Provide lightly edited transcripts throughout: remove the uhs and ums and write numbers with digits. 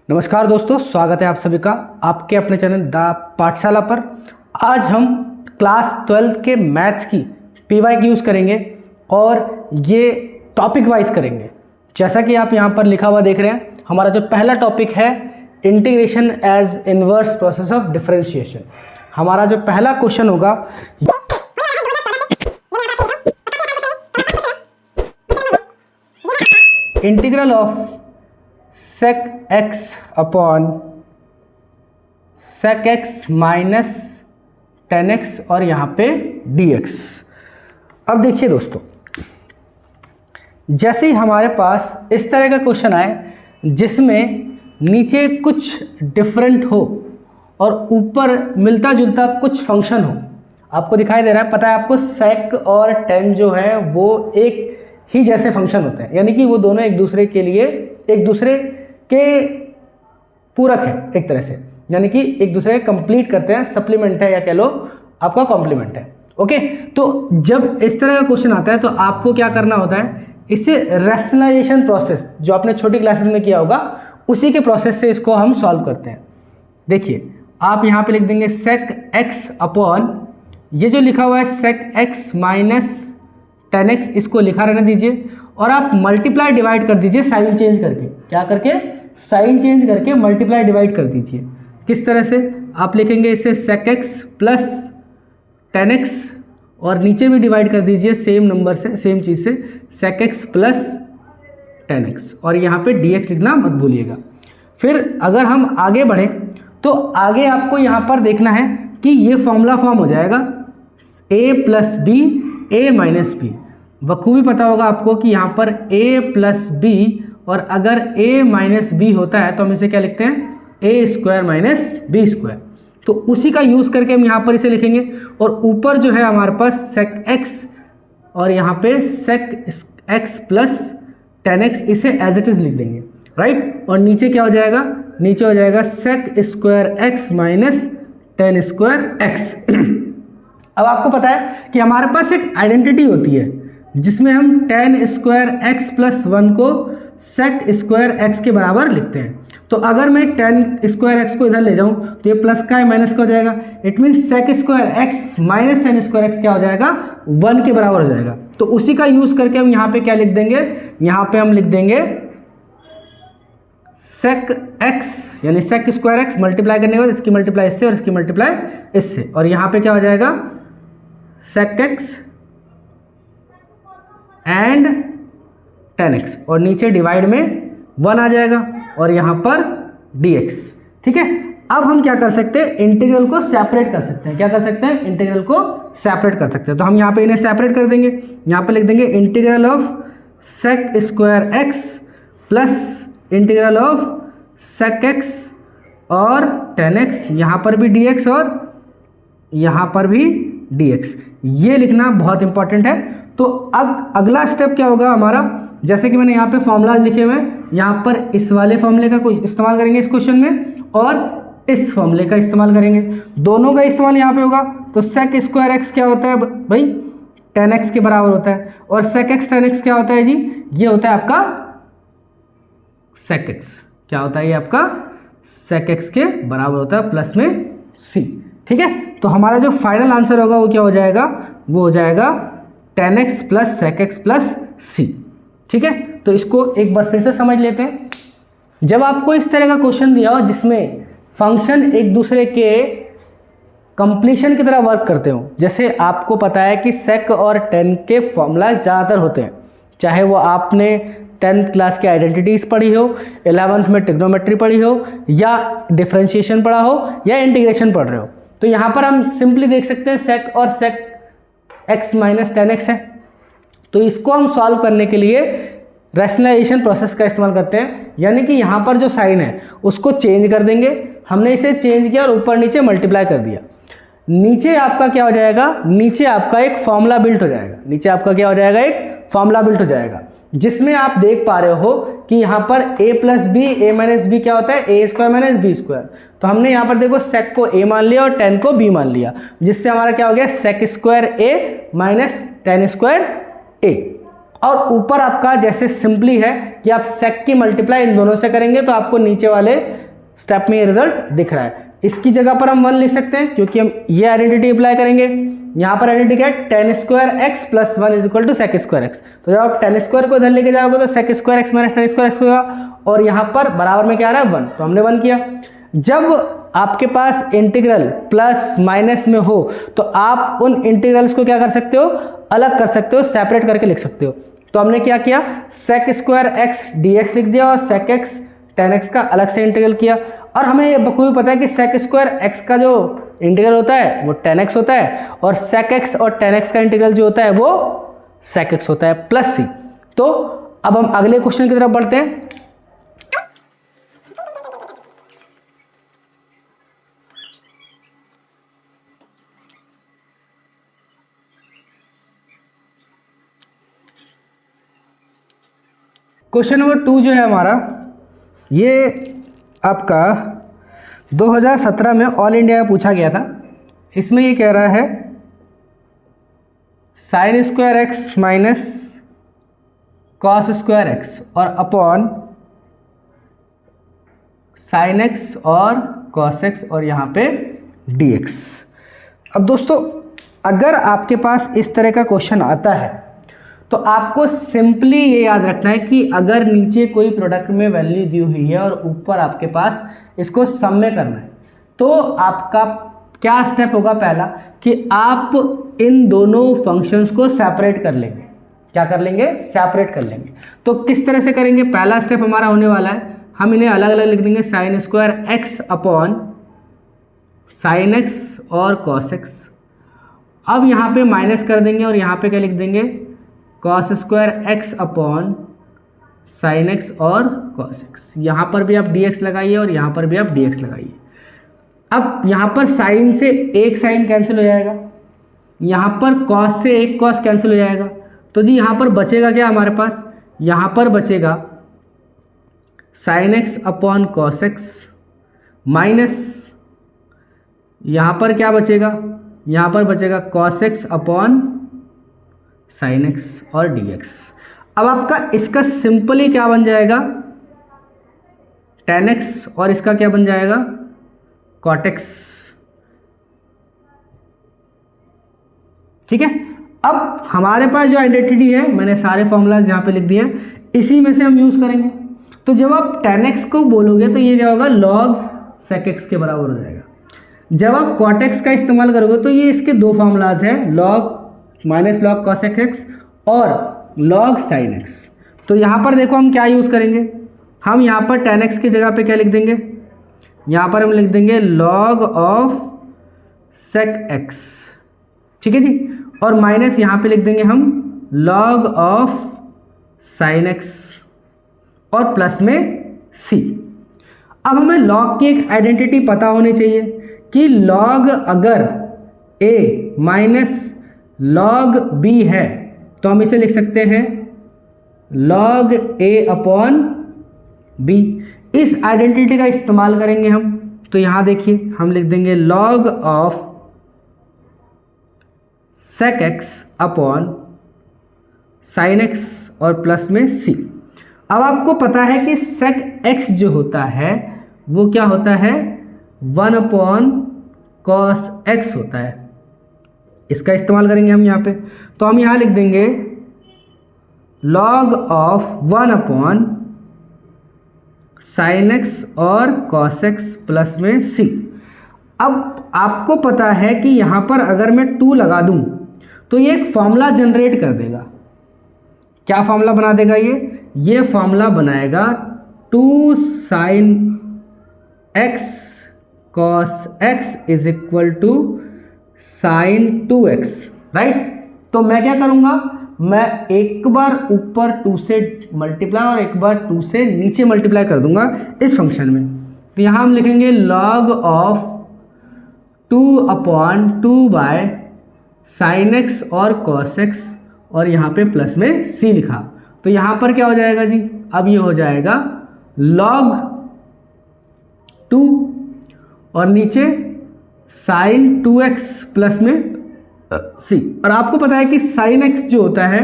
नमस्कार दोस्तों, स्वागत है आप सभी का आपके अपने चैनल द पाठशाला पर। आज हम क्लास 12 के मैथ्स की पीवाई यूज़ करेंगे और ये टॉपिक वाइज करेंगे। जैसा कि आप यहाँ पर लिखा हुआ देख रहे हैं, हमारा जो पहला टॉपिक है integration as inverse process of differentiation. हमारा जो पहला क्वेश्चन होगा integral of sec x upon sec x minus tan x और यहाँ पे dx। अब देखिए दोस्तों, जैसे ही हमारे पास इस तरह का क्वेश्चन आए जिसमें नीचे कुछ डिफरेंट हो और ऊपर मिलता जुलता कुछ फंक्शन हो, आपको दिखाई दे रहा है, पता है आपको sec और tan जो है वो एक ही जैसे फंक्शन होते हैं, यानी कि वो दोनों एक दूसरे के लिए एक दूसरे के पूरक है एक तरह से, यानी कि एक दूसरे को कंप्लीट करते हैं, सप्लीमेंट है या कह लो आपका कॉम्प्लीमेंट है। ओके, तो जब इस तरह का क्वेश्चन आता है तो आपको क्या करना होता है, इसे रैशनलाइजेशन प्रोसेस जो आपने छोटी क्लासेस में किया होगा उसी के प्रोसेस से इसको हम सॉल्व करते हैं। देखिए, आप यहाँ पे लिख देंगे sec x अपॉन ये जो लिखा हुआ है sec x minus tan x, इसको लिखा रहने दीजिए और आप मल्टीप्लाई डिवाइड कर दीजिए साइन चेंज करके। क्या करके? साइन चेंज करके मल्टीप्लाई डिवाइड कर दीजिए। किस तरह से? आप लिखेंगे इसे sec x plus tan x और नीचे भी डिवाइड कर दीजिए सेम नंबर से, सेम चीज़ से, sec x plus tan x और यहाँ पे dx लिखना मत भूलिएगा। फिर अगर हम आगे बढ़ें तो आगे आपको यहाँ पर देखना है कि ये फॉर्मूला फॉर्म हो जाएगा a plus b a minus b. बखूबी पता होगा आपको कि यहाँ पर a प्लस बी और अगर a माइनस बी होता है तो हम इसे क्या लिखते हैं, a square minus b square. तो उसी का यूज़ करके हम यहाँ पर इसे लिखेंगे और ऊपर जो है हमारे पास sec x और यहाँ पे sec x plus tan x, इसे एज इट इज़ लिख देंगे, राइट। और नीचे क्या हो जाएगा, नीचे हो जाएगा sec square x minus tan square x। अब आपको पता है कि हमारे पास एक आइडेंटिटी होती है जिसमें हम tan स्क्वायर x प्लस 1 को sec स्क्वायर x के बराबर लिखते हैं। तो अगर मैं tan स्क्वायर x को इधर ले जाऊं तो ये प्लस का है माइनस का हो जाएगा। It means sec square x minus tan square x क्या हो जाएगा, 1 के बराबर हो जाएगा। तो उसी का यूज़ करके हम यहाँ पे क्या लिख देंगे, यहाँ पे हम लिख देंगे sec x यानी sec स्क्वायर x मल्टीप्लाई करने के बाद इसकी मल्टीप्लाई इससे और इसकी मल्टीप्लाई इससे, और यहाँ पे क्या हो जाएगा sec x and tan x और नीचे डिवाइड में 1 आ जाएगा और यहाँ पर dx। ठीक है, अब हम क्या कर सकते हैं, इंटीग्रल को सेपरेट कर सकते हैं। क्या कर सकते हैं, इंटीग्रल को सेपरेट कर सकते हैं। तो हम यहाँ पे इन्हें सेपरेट कर देंगे। यहाँ पे लिख देंगे integral of sec square x plus integral of sec x और tan x, यहाँ पर भी dx और यहाँ पर भी dx। ये लिखना बहुत इंपॉर्टेंट है। तो अगला स्टेप क्या होगा हमारा, जैसे कि मैंने यहाँ पे फॉर्मूलाज लिखे हुए हैं, यहाँ पर इस वाले फॉर्मूले का कुछ इस्तेमाल करेंगे इस क्वेश्चन में और इस फॉर्मूले का इस्तेमाल करेंगे, दोनों का इस्तेमाल यहाँ पे होगा। तो sec स्क्वायर x क्या होता है भाई, tan x के बराबर होता है, और sec x tan x क्या होता है जी, ये होता है आपका sec x। क्या होता है ये आपका sec x के बराबर होता है प्लस में c। ठीक है, तो हमारा जो फाइनल आंसर होगा वो क्या हो जाएगा, वो हो जाएगा tan x plus sec x plus c। ठीक है, तो इसको एक बार फिर से समझ लेते हैं। जब आपको इस तरह का क्वेश्चन दिया हो जिसमें फंक्शन एक दूसरे के कंप्लीशन की तरह वर्क करते हो, जैसे आपको पता है कि sec और tan के फॉर्मूला ज़्यादातर होते हैं, चाहे वो आपने 10th क्लास की आइडेंटिटीज़ पढ़ी हो, 11th में ट्रिग्नोमेट्री पढ़ी हो, या डिफरेंशिएशन पढ़ा हो, या इंटीग्रेशन पढ़ रहे हो। तो यहाँ पर हम सिंपली देख सकते हैं sec और sec x minus tan x है। तो इसको हम सॉल्व करने के लिए रैशनलाइजेशन प्रोसेस का इस्तेमाल करते हैं, यानी कि यहाँ पर जो साइन है उसको चेंज कर देंगे। हमने इसे चेंज किया और ऊपर नीचे मल्टीप्लाई कर दिया। नीचे आपका क्या हो जाएगा, नीचे आपका एक फॉर्मूला बिल्ट हो जाएगा। नीचे आपका क्या हो जाएगा, एक फॉर्मूला बिल्ट हो जाएगा जिसमें आप देख पा रहे हो कि यहाँ पर a plus b a minus b क्या होता है, a square minus b square. तो हमने यहाँ पर देखो sec को a मान लिया और tan को b मान लिया, जिससे हमारा क्या हो गया, sec square a minus tan square a। और ऊपर आपका जैसे सिंपली है कि आप sec की मल्टीप्लाई इन दोनों से करेंगे तो आपको नीचे वाले स्टेप में ये रिजल्ट दिख रहा है। इसकी जगह पर हम 1 लिख सकते हैं क्योंकि हम ये आइडेंटिटी अप्लाई करेंगे। यहाँ पर आइडेंटिटी क्या है, tan square x plus 1 is equal to sec square x. तो जब आप tan स्क्वायर को इधर लेके जाओगे तो sec square x minus tan square x होगा, और यहाँ पर बराबर में क्या आ रहा है 1, तो हमने 1 किया। जब आपके पास इंटीग्रल प्लस माइनस में हो तो आप उन इंटीग्रल्स को क्या कर सकते हो, अलग कर सकते हो, सेपरेट करके लिख सकते हो। तो हमने क्या किया, सेक स्क्वायर एक्स dx लिख दिया और सेक एक्स tan एक्स का अलग से इंटीग्रल किया। और हमें ये बखूबी पता है कि सेक स्क्वायर एक्स का जो इंटीग्रल होता है वो tan एक्स होता है, और सेक एक्स और tan एक्स का इंटीग्रल जो होता है वो सेक एक्स होता है प्लस सी। तो अब हम अगले क्वेश्चन की तरफ बढ़ते हैं। क्वेश्चन नंबर 2 जो है हमारा, ये आपका 2017 में ऑल इंडिया में पूछा गया था। इसमें ये कह रहा है sign square x minus cos square x और अपॉन साइन एक्स और कॉस एक्स और यहाँ पे dx। अब दोस्तों अगर आपके पास इस तरह का क्वेश्चन आता है तो आपको सिंपली ये याद रखना है कि अगर नीचे कोई प्रोडक्ट में वैल्यू दी हुई है और ऊपर आपके पास इसको सम में करना है, तो आपका क्या स्टेप होगा, पहला कि आप इन दोनों फंक्शंस को सेपरेट कर लेंगे। क्या कर लेंगे, सेपरेट कर लेंगे। तो किस तरह से करेंगे, पहला स्टेप हमारा होने वाला है, हम इन्हें अलग अलग लिख देंगे, sine square x upon sine x और कॉस एक्स। अब यहाँ पे माइनस कर देंगे और यहाँ पे क्या लिख देंगे, cos square x upon sine x और कॉस एक्स। यहाँ पर भी आप dx लगाइए और यहाँ पर भी आप dx लगाइए। अब यहाँ पर साइन से एक साइन कैंसिल हो जाएगा, यहाँ पर कॉस से एक कॉस कैंसिल हो जाएगा। तो जी यहाँ पर बचेगा क्या हमारे पास, यहाँ पर बचेगा sine x upon cos x minus यहाँ पर क्या बचेगा, यहाँ पर बचेगा cos x upon sine x और dx। अब आपका इसका सिंपली क्या बन जाएगा, tan x और इसका क्या बन जाएगा, cot x। ठीक है। अब हमारे पास जो आइडेंटिटी है, मैंने सारे फॉर्मूलाज यहाँ पे लिख दिए हैं, इसी में से हम यूज करेंगे। तो जब आप tan x को बोलोगे तो ये क्या होगा, log sec x के बराबर हो जाएगा। जब आप cot x का इस्तेमाल करोगे तो ये इसके दो फॉर्मूलाज हैं, log minus log cos x और लॉग साइन एक्स। तो यहाँ पर देखो हम क्या यूज़ करेंगे, हम यहाँ पर tan एक्स की जगह पे क्या लिख देंगे, यहाँ पर हम लिख देंगे log ऑफ सेक एक्स। ठीक है जी, और माइनस यहाँ पे लिख देंगे हम log ऑफ साइन एक्स और प्लस में c। अब हमें log की एक आइडेंटिटी पता होनी चाहिए कि log अगर a माइनस log b है तो हम इसे लिख सकते हैं log a अपॉन b। इस आइडेंटिटी का इस्तेमाल करेंगे हम। तो यहाँ देखिए हम लिख देंगे log of sec x upon sine x और प्लस में c। अब आपको पता है कि sec x जो होता है वो क्या होता है, 1 अपॉन cos x होता है। इसका इस्तेमाल करेंगे हम यहाँ पे। तो हम यहाँ लिख देंगे log of 1 upon sine x और cos x प्लस में c। अब आपको पता है कि यहाँ पर अगर मैं 2 लगा दूँ तो ये एक फॉर्मूला जनरेट कर देगा। क्या फॉर्मूला बना देगा ये फॉर्मूला बनाएगा 2 sine x cos x is equal to sine 2x, right. तो मैं क्या करूंगा, मैं एक बार ऊपर 2 से मल्टीप्लाई और एक बार 2 से नीचे मल्टीप्लाई कर दूंगा इस फंक्शन में। तो यहाँ हम लिखेंगे log of 2 upon 2 by sine x और cos x और यहाँ पे प्लस में c लिखा। तो यहाँ पर क्या हो जाएगा जी, अब ये हो जाएगा log 2 और नीचे साइन 2x प्लस में c। और आपको पता है कि साइन x जो होता है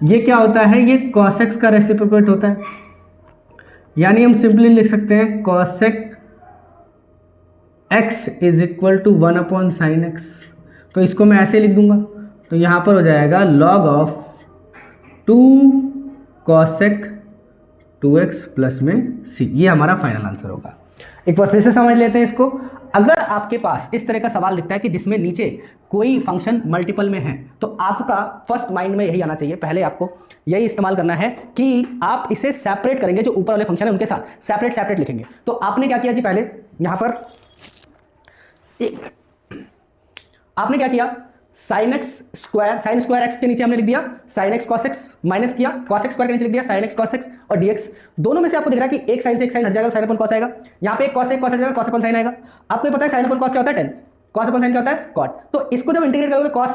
ये क्या होता है, ये cos x का रेसिप्रोकेट होता है। यानी हम सिंपली लिख सकते हैं cosec x is equal to 1/sin x। तो इसको मैं ऐसे लिख दूंगा, तो यहाँ पर हो जाएगा log of 2 cosec 2x plus में c। ये हमारा फाइनल आंसर होगा। एक बार फिर से समझ लेते हैं इसको। अगर आपके पास इस तरह का सवाल दिखता है कि जिसमें नीचे कोई फंक्शन मल्टीपल में है, तो आपका फर्स्ट माइंड में यही आना चाहिए, पहले आपको यही इस्तेमाल करना है कि आप इसे सेपरेट करेंगे, जो ऊपर वाले फंक्शन है उनके साथ सेपरेट लिखेंगे। तो आपने क्या किया जी, पहले यहां पर आपने क्या किया, sin स्क्वायर x के नीचे हमने लिख दिया sin x cos x, minus किया cos x स्क्वायर के नीचे लिख दिया sin x cos x, और dx दोनों में से आपको दिख रहा है कि एक साइन से एक साइन हट जाएगा, sin अपन cos आएगा। यहाँ पे एक cos हट जाएगा, cos अपन sin आएगा। आपको ये पता है sin अपन cos क्या होता है, tan, cos अपन sin क्या होता है, cot। तो इसको जब इंटीग्रेट करोगे cos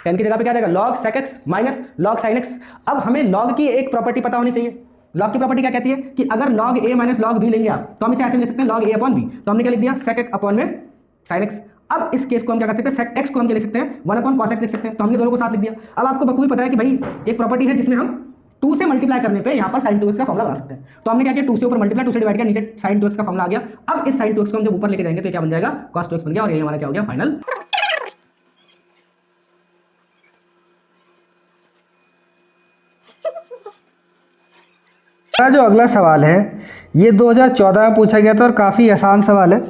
tan की जगह पे क्या आ जाएगा log sec x minus log sin x। अब हमें log की एक प्रॉपर्टी पता होनी चाहिए। log की प्रॉपर्टी क्या कहती है कि अगर log a minus log b लेंगे आप, तो हम इसे ऐसे लिख सकते हैं log a अपॉन b। तो हमने क्या लिख दिया sec x अपॉन में sin x। अब इस केस को हम क्या कर सकते हैं, sec x को हम क्या लिख सकते हैं 1/cos x लिख सकते हैं। तो हमने दोनों को साथ लिख दिया। अब आपको बखूबी पता है कि भाई एक प्रॉपर्टी है जिसमें हम 2 से मल्टीप्लाई करने पे यहाँ पर sin 2x का फॉर्मुला बना सकते हैं। तो हमने क्या किया, 2 से ऊपर मल्टीप्लाई, 2 से डिवाइड किया, नीचे sin 2x का फॉर्मुला आ गया। अब इस sin 2x को हम जब ऊपर लेके जाएंगे तो क्या बन जाएगा, cos 2x बन गया, और ये हमारा क्या हो गया फाइनल। जो अगला सवाल है ये 2014 में पूछा गया था और काफ़ी आसान सवाल है,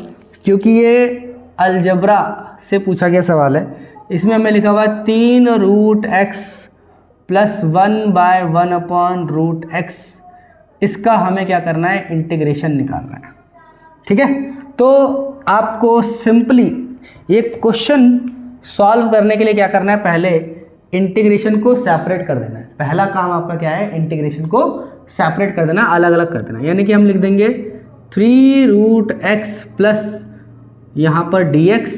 क्योंकि ये अलजबरा से पूछा गया सवाल है। इसमें हमें लिखा हुआ 3√x प्लस 1/1/√x। इसका हमें क्या करना है, इंटीग्रेशन निकालना है। ठीक है, तो आपको सिंपली एक क्वेश्चन सॉल्व करने के लिए क्या करना है, पहले इंटीग्रेशन को सेपरेट कर देना है। पहला काम आपका क्या है, इंटीग्रेशन को सेपरेट कर देना, अलग अलग कर देना। यानी कि हम लिख देंगे 3√x प्लस यहाँ पर dx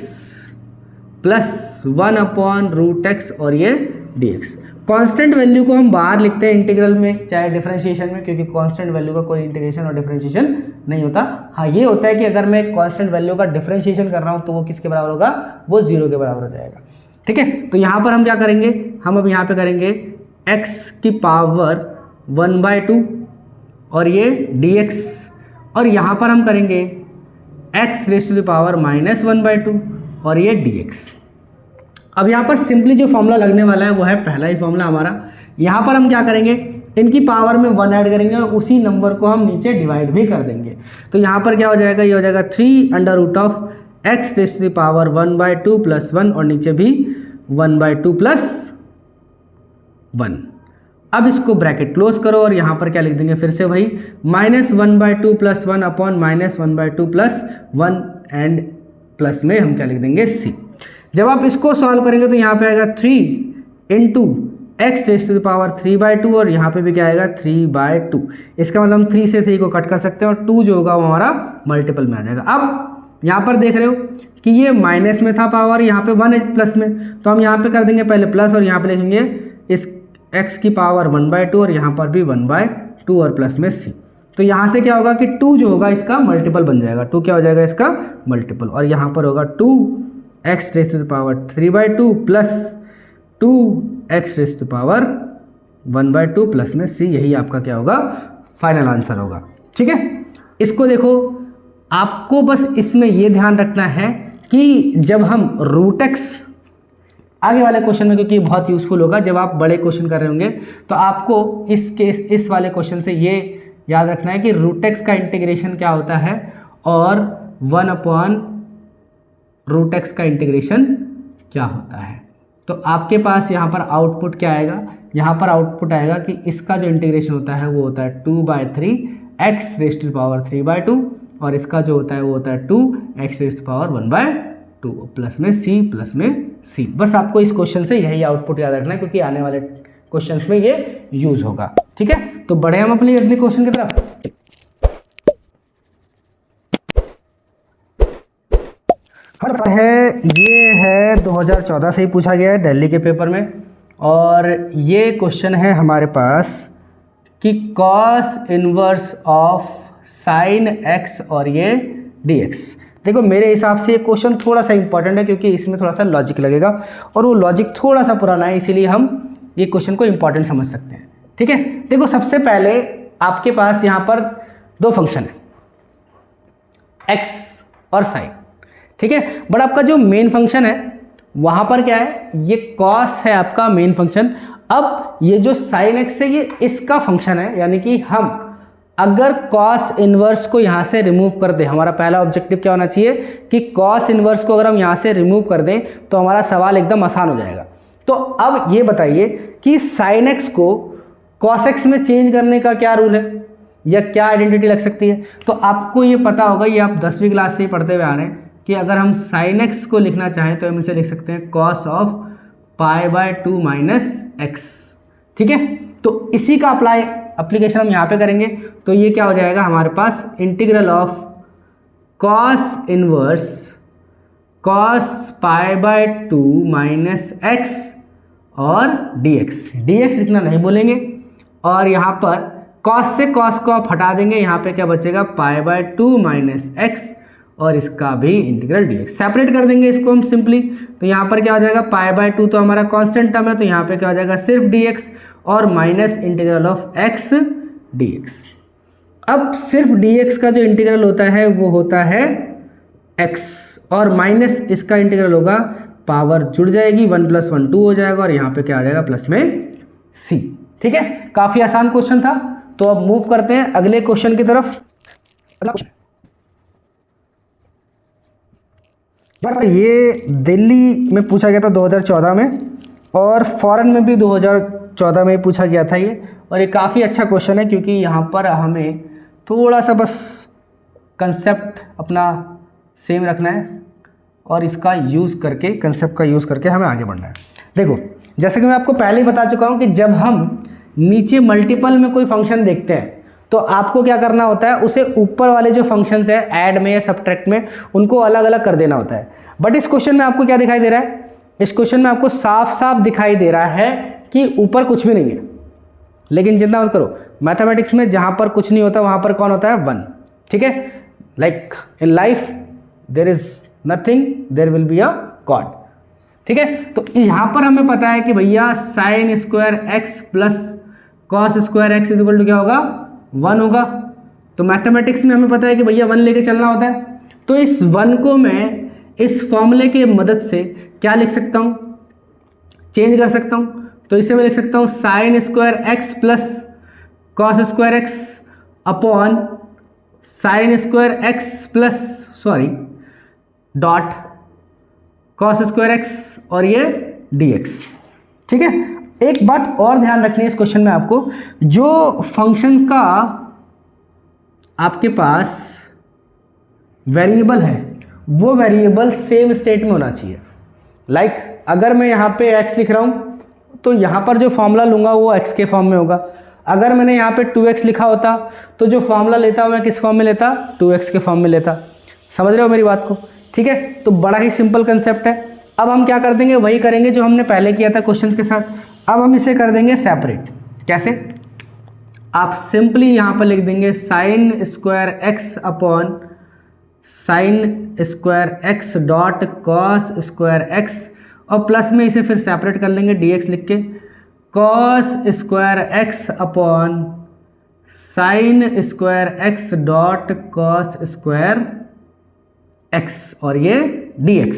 प्लस 1/√x और ये dx। कांस्टेंट वैल्यू को हम बाहर लिखते हैं इंटीग्रल में, चाहे डिफरेंशिएशन में, क्योंकि कांस्टेंट वैल्यू का कोई इंटीग्रेशन और डिफरेंशिएशन नहीं होता। हाँ, ये होता है कि अगर मैं कांस्टेंट वैल्यू का डिफरेंशिएशन कर रहा हूँ तो वो किसके बराबर होगा, वो 0 के बराबर हो जाएगा। ठीक है, तो यहाँ पर हम क्या करेंगे, हम अब यहाँ पे करेंगे x की पावर 1/2 और ये dx, और यहाँ पर हम करेंगे x raise to the power -1/2 और ये dx। अब यहाँ पर सिंपली जो फॉर्मूला लगने वाला है वो है पहला ही फॉर्मूला हमारा। यहाँ पर हम क्या करेंगे, इनकी पावर में 1 ऐड करेंगे और उसी नंबर को हम नीचे डिवाइड भी कर देंगे। तो यहाँ पर क्या हो जाएगा, ये हो जाएगा 3√x raise to the power 1/2 plus 1 और नीचे भी 1/2 प्लस 1। अब इसको ब्रैकेट क्लोज करो और यहाँ पर क्या लिख देंगे, फिर से वही -1/2 plus 1 upon -1/2 plus 1 and plus में हम क्या लिख देंगे c। जब आप इसको सॉल्व करेंगे तो यहाँ पे आएगा 3 into x raise to the power 3/2 और यहाँ पे भी क्या आएगा 3/2। इसका मतलब हम 3 से 3 को कट कर सकते हैं और 2 जो होगा वो हमारा मल्टीपल में आ जाएगा। अब यहाँ पर देख रहे हो कि ये माइनस में था पावर, यहाँ पे 1 है प्लस में, तो हम यहाँ पे कर देंगे पहले प्लस और यहाँ पे लिखेंगे इस x की पावर 1/2 और यहाँ पर भी 1/2 और प्लस में c। तो यहाँ से क्या होगा कि 2 जो होगा इसका मल्टीपल बन जाएगा, 2 क्या हो जाएगा इसका मल्टीपल, और यहाँ पर होगा 2x raise to the power 3/2 plus 2x raise to the power 1/2 plus में c। यही आपका क्या होगा, फाइनल आंसर होगा। ठीक है, इसको देखो, आपको बस इसमें ये ध्यान रखना है कि जब हम √x आगे वाले क्वेश्चन में, क्योंकि बहुत यूजफुल होगा जब आप बड़े क्वेश्चन कर रहे होंगे, तो आपको इस वाले क्वेश्चन से ये याद रखना है कि √x का इंटीग्रेशन क्या होता है और 1/√x का इंटीग्रेशन क्या होता है। तो आपके पास यहाँ पर आउटपुट क्या आएगा, यहाँ पर आउटपुट आएगा कि इसका जो इंटीग्रेशन होता है वो होता है 2/3 x raise to the power 3/2 और इसका जो होता है वो होता है 2x raise to the power 1/2 plus में c प्लस में c। बस आपको इस क्वेश्चन से यही आउटपुट याद रखना है, क्योंकि आने वाले क्वेश्चंस में ये यूज होगा। ठीक है, तो बढ़े हम अपने अगले क्वेश्चन की तरफ। ये है 2014 से ही पूछा गया है दिल्ली के पेपर में, और ये क्वेश्चन है हमारे पास कि cos inverse of sin x और ये dx। देखो, मेरे हिसाब से ये क्वेश्चन थोड़ा सा इंपॉर्टेंट है, क्योंकि इसमें थोड़ा सा लॉजिक लगेगा और वो लॉजिक थोड़ा सा पुराना है, इसीलिए हम ये क्वेश्चन को इंपॉर्टेंट समझ सकते हैं। ठीक है, देखो, सबसे पहले आपके पास यहाँ पर 2 फंक्शन है, x और साइन, ठीक है। बट आपका जो मेन फंक्शन है वहाँ पर क्या है, ये कॉस है आपका मेन फंक्शन। अब ये जो साइन एक्स है ये इसका फंक्शन है, यानी कि हम अगर कॉस इनवर्स को यहाँ से रिमूव कर दें, हमारा पहला ऑब्जेक्टिव क्या होना चाहिए कि कॉस इनवर्स को अगर हम यहाँ से रिमूव कर दें तो हमारा सवाल एकदम आसान हो जाएगा। तो अब ये बताइए कि साइन एक्स को कॉस एक्स में चेंज करने का क्या रूल है या क्या आइडेंटिटी लग सकती है। तो आपको ये पता होगा, ये आप 10वीं क्लास से ही पढ़ते हुए आ रहे हैं कि अगर हम साइन एक्स को लिखना चाहें तो हम इसे लिख सकते हैं कॉस ऑफ π/2 माइनस एक्स, ठीक है। तो इसी का एप्लीकेशन हम यहाँ पे करेंगे। तो ये क्या हो जाएगा हमारे पास, integral of cos inverse cos π/2 minus x और dx लिखना नहीं बोलेंगे, और यहाँ पर कॉस से कॉस को आप हटा देंगे, यहाँ पे क्या बचेगा π/2 माइनस एक्स और इसका भी इंटीग्रल dx। सेपरेट कर देंगे इसको हम सिंपली, तो यहाँ पर क्या हो जाएगा π/2 तो हमारा कांस्टेंट टर्म है, तो यहाँ पे क्या हो जाएगा सिर्फ dx और minus integral of x dx। अब सिर्फ dx का जो इंटीग्रल होता है वो होता है x और माइनस इसका इंटीग्रल होगा, पावर जुड़ जाएगी 1 + 1 2 हो जाएगा और यहाँ पे क्या आ जाएगा प्लस में c, ठीक है। काफी आसान क्वेश्चन था। तो अब मूव करते हैं अगले क्वेश्चन की तरफ। ये दिल्ली में पूछा गया था 2014 में और फॉरेन में भी 2014 में पूछा गया था ये, और ये काफ़ी अच्छा क्वेश्चन है क्योंकि यहाँ पर हमें थोड़ा सा बस कंसेप्ट अपना सेम रखना है और इसका यूज़ करके, कंसेप्ट का यूज़ करके हमें आगे बढ़ना है। देखो, जैसे कि मैं आपको पहले ही बता चुका हूँ कि जब हम नीचे मल्टीपल में कोई फंक्शन देखते हैं तो आपको क्या करना होता है, उसे ऊपर वाले जो फंक्शंस है ऐड में या सब्ट्रैक्ट में उनको अलग अलग कर देना होता है। बट इस क्वेश्चन में आपको क्या दिखाई दे रहा है, इस क्वेश्चन में आपको साफ साफ दिखाई दे रहा है कि ऊपर कुछ भी नहीं है। लेकिन चिंता मत करो, मैथमेटिक्स में जहाँ पर कुछ नहीं होता वहाँ पर कौन होता है, 1, ठीक है। Like in life there is nothing, there will be a god, ठीक है। तो यहाँ पर हमें पता है कि भैया sine square x plus cos square x is equal to क्या होगा, 1 होगा। तो मैथमेटिक्स में हमें पता है कि भैया 1 लेके चलना होता है। तो इस 1 को मैं इस फॉर्मूले की मदद से क्या लिख सकता हूँ, चेंज कर सकता हूँ। तो इसे मैं लिख सकता हूँ sign square x plus cos square x upon sine square x plus dot cos square x और ये dx, ठीक है। एक बात और ध्यान रखनी है इस क्वेश्चन में आपको, जो फंक्शन का आपके पास वेरिएबल है वो वेरिएबल सेम स्टेट में होना चाहिए। लाइक अगर मैं यहाँ पे x लिख रहा हूँ तो यहाँ पर जो फॉर्मूला लूँगा वो x के फॉर्म में होगा। अगर मैंने यहाँ पे 2x लिखा होता तो जो फॉर्मूला लेता मैं किस फॉर्म में लेता, 2x के फॉर्म में लेता। समझ रहे हो मेरी बात को, ठीक है। तो बड़ा ही सिंपल कंसेप्ट है। अब हम क्या कर देंगे, वही करेंगे जो हमने पहले किया था क्वेश्चंस के साथ। अब हम इसे कर देंगे सेपरेट। कैसे, आप सिंपली यहाँ पर लिख देंगे sine square x upon sine square x dot cos square x और प्लस में इसे फिर सेपरेट कर लेंगे dx लिख के, cos square x upon sine square x dot cos square x और ये dx,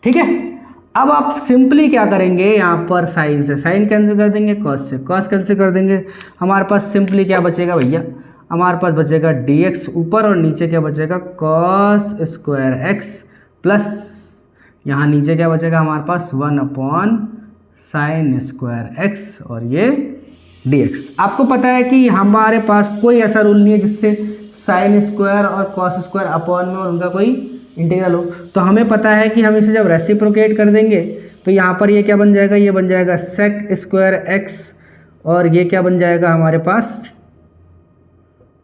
ठीक है। अब आप सिंपली क्या करेंगे, यहाँ पर साइन से साइन कैंसिल कर देंगे, कॉस से कॉस कैंसिल कर देंगे। हमारे पास सिंपली क्या बचेगा भैया, हमारे पास बचेगा dx ऊपर और नीचे क्या बचेगा कॉस स्क्वायर एक्स प्लस यहाँ नीचे क्या बचेगा हमारे पास 1 अपॉन साइन स्क्वायर एक्स और ये dx। आपको पता है कि हमारे पास कोई ऐसा रूल नहीं है जिससे साइन स्क्वायर और कॉस स्क्वायर अपॉन में और उनका कोई इंटीग्रल हो। तो हमें पता है कि हम इसे जब रेसिप्रोकेट कर देंगे तो यहाँ पर ये क्या बन जाएगा, ये बन जाएगा सेक स्क्वायर एक्स और ये क्या बन जाएगा हमारे पास,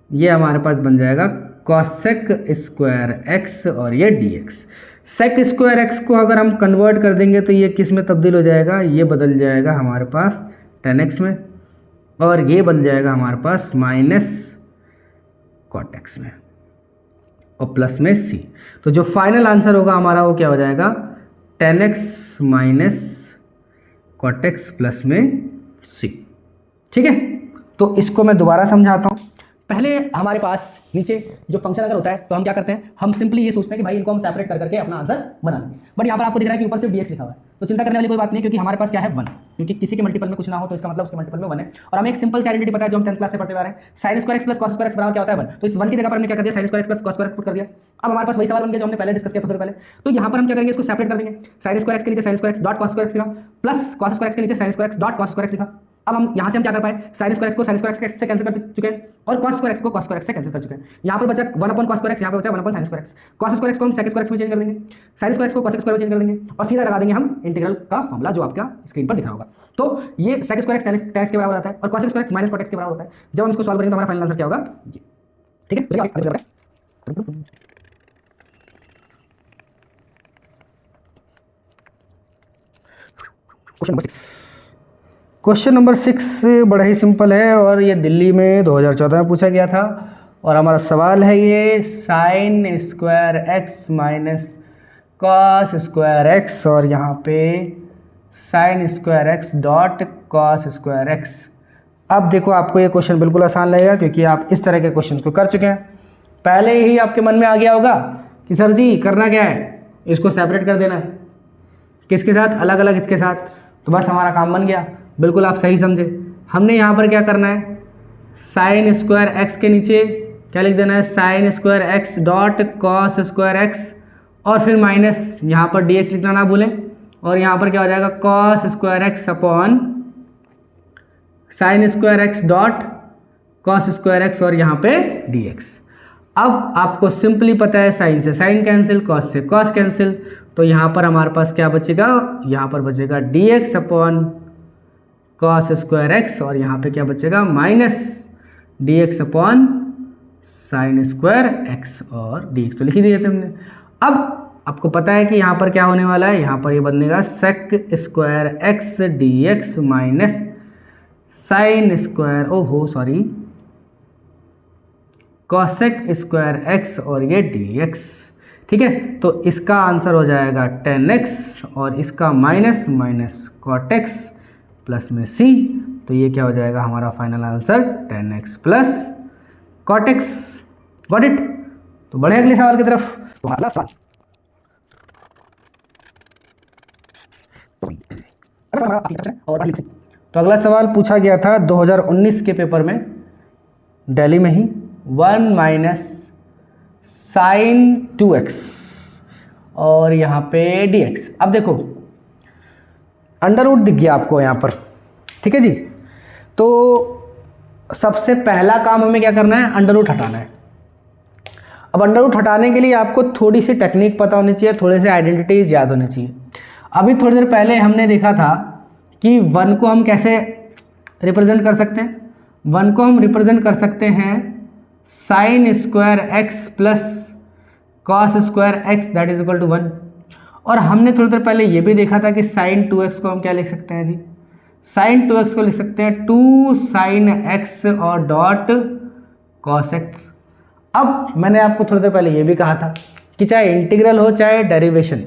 ये हमारे पास बन जाएगा कॉसेक स्क्वायर एक्स और ये dx। सेक स्क्वायर एक्स को अगर हम कन्वर्ट कर देंगे तो ये किस में तब्दील हो जाएगा, ये बदल जाएगा हमारे पास tan x में और ये बदल जाएगा हमारे पास माइनस कॉट एक्स में और प्लस में c। तो जो फाइनल आंसर होगा हमारा वो क्या हो जाएगा tan x minus cot x plus में c, ठीक है। तो इसको मैं दोबारा समझाता हूँ। पहले हमारे पास नीचे जो फंक्शन अगर होता है तो हम क्या करते हैं, हम सिंपली ये सोचते हैं कि भाई इनको हम सेपरेट कर करके अपना आंसर बना लेंगे। बट यहाँ पर आपको दिख रहा है कि ऊपर सिर्फ dx लिखा हुआ है, तो चिंता करने वाली कोई बात नहीं, क्योंकि हमारे पास क्या है 1, क्योंकि किसी के मल्टीपल में कुछ ना हो तो इसका मतलब उसके मल्टीपल में 1 है। और हमें एक सिंपल सी आइडेंटिटी पता है जो हम 10th क्लास से पढ़ते आ रहे हैं, sin square x plus cos square x बराबर क्या होता है 1। तो इस 1 की जगह पर हमने क्या कर दिया, sin square x plus cos square x put कर दिया। अब हमारे पास वही सवाल बन गया जो हमने पहले डिस्कस किया था थोड़ी पहले। तो यहाँ पर हम क्या करेंगे, इसको सेपरेट कर देंगे, sin स्क्वायर x के नीचे sin square x dot cos square x लिखा, प्लस cos स्क्वायर x के नीचे sin square x dot cos square x लिखा। अब हम यहाँ से हम क्या कर पाए, sin स्क्वायर x को sin स्क्वायर x से कैंसिल कर चुके हैं और cos स्क्वायर x को cos स्क्वायर x से कैंसिल कर चुके हैं। यहाँ पर बचा 1/cos स्क्वायर x, यहाँ पर बचा 1/sin square x। cos square x को हम sec स्क्वायर x में चेंज कर देंगे, sin स्क्वायर x को cos स्क्वायर में चेंज कर देंगे और सीधा लगा देंगे हम इंटीग्रल का फॉर्मूला जो आपका स्क्रीन पर दिख रहा होगा। तो ये sec square x tan x के बराबर आता है और cos square x minus cot x के बराबर होता है। जब हम इसको सॉल्व करेंगे तो हमारा फाइनल आंसर क्या होगा ये, ठीक है। क्वेश्चन नंबर 6 बड़ा ही सिंपल है और ये दिल्ली में 2014 में पूछा गया था और हमारा सवाल है ये sin square x minus cos square x और यहाँ पे sin square x dot cos square x। अब देखो आपको ये क्वेश्चन बिल्कुल आसान लगेगा क्योंकि आप इस तरह के क्वेश्चन को कर चुके हैं। पहले ही आपके मन में आ गया होगा कि सर जी करना क्या है, इसको सेपरेट कर देना है, किसके साथ, अलग अलग इसके साथ। तो बस हमारा काम बन गया, बिल्कुल आप सही समझे। हमने यहाँ पर क्या करना है, sin स्क्वायर x के नीचे क्या लिख देना है, sin square x dot cos square x और फिर माइनस यहाँ पर dx लिखना ना भूलें और यहाँ पर क्या हो जाएगा cos square x upon sin square x dot cos square x और यहाँ पे dx। अब आपको सिंपली पता है साइन से साइन कैंसिल, कॉस से कॉस कैंसिल, तो यहाँ पर हमारे पास क्या बचेगा, यहाँ पर बचेगा dx upon cos square x और यहाँ पे क्या बचेगा minus dx upon sine square x और dx तो लिख ही दिए थे हमने। अब आपको पता है कि यहाँ पर क्या होने वाला है, यहाँ पर ये बनेगा sec square x dx minus sine square cosec square x और ये dx, ठीक है। तो इसका आंसर हो जाएगा 10x और इसका minus minus cot x plus में c, तो ये क्या हो जाएगा हमारा final answer 10x plus cot x। Got it. तो बढ़े अगले सवाल की तरफ। तो अगला सवाल तो अगला सवाल पूछा गया था 2019 के पेपर में दिल्ली में ही, 1 माइनस साइन 2x और यहाँ पे dx। अब देखो अंडर रूट दिख गया आपको यहाँ पर, ठीक है जी। तो सबसे पहला काम हमें क्या करना है, अंडर रूट हटाना है। अब अंडर रूट हटाने के लिए आपको थोड़ी सी टेक्निक पता होनी चाहिए, थोड़े से आइडेंटिटीज याद होनी चाहिए। अभी थोड़ी देर पहले हमने देखा था कि 1 को हम कैसे रिप्रेजेंट कर सकते हैं, 1 को हम रिप्रेजेंट कर सकते हैं sine square x plus cos square x that is equal to 1। और हमने थोड़ी देर पहले ये भी देखा था कि साइन 2x को हम क्या लिख सकते हैं जी, साइन 2x को लिख सकते हैं 2 साइन x और डॉट कॉस x। अब मैंने आपको थोड़ी देर पहले ये भी कहा था कि चाहे इंटीग्रल हो चाहे डेरिवेशन,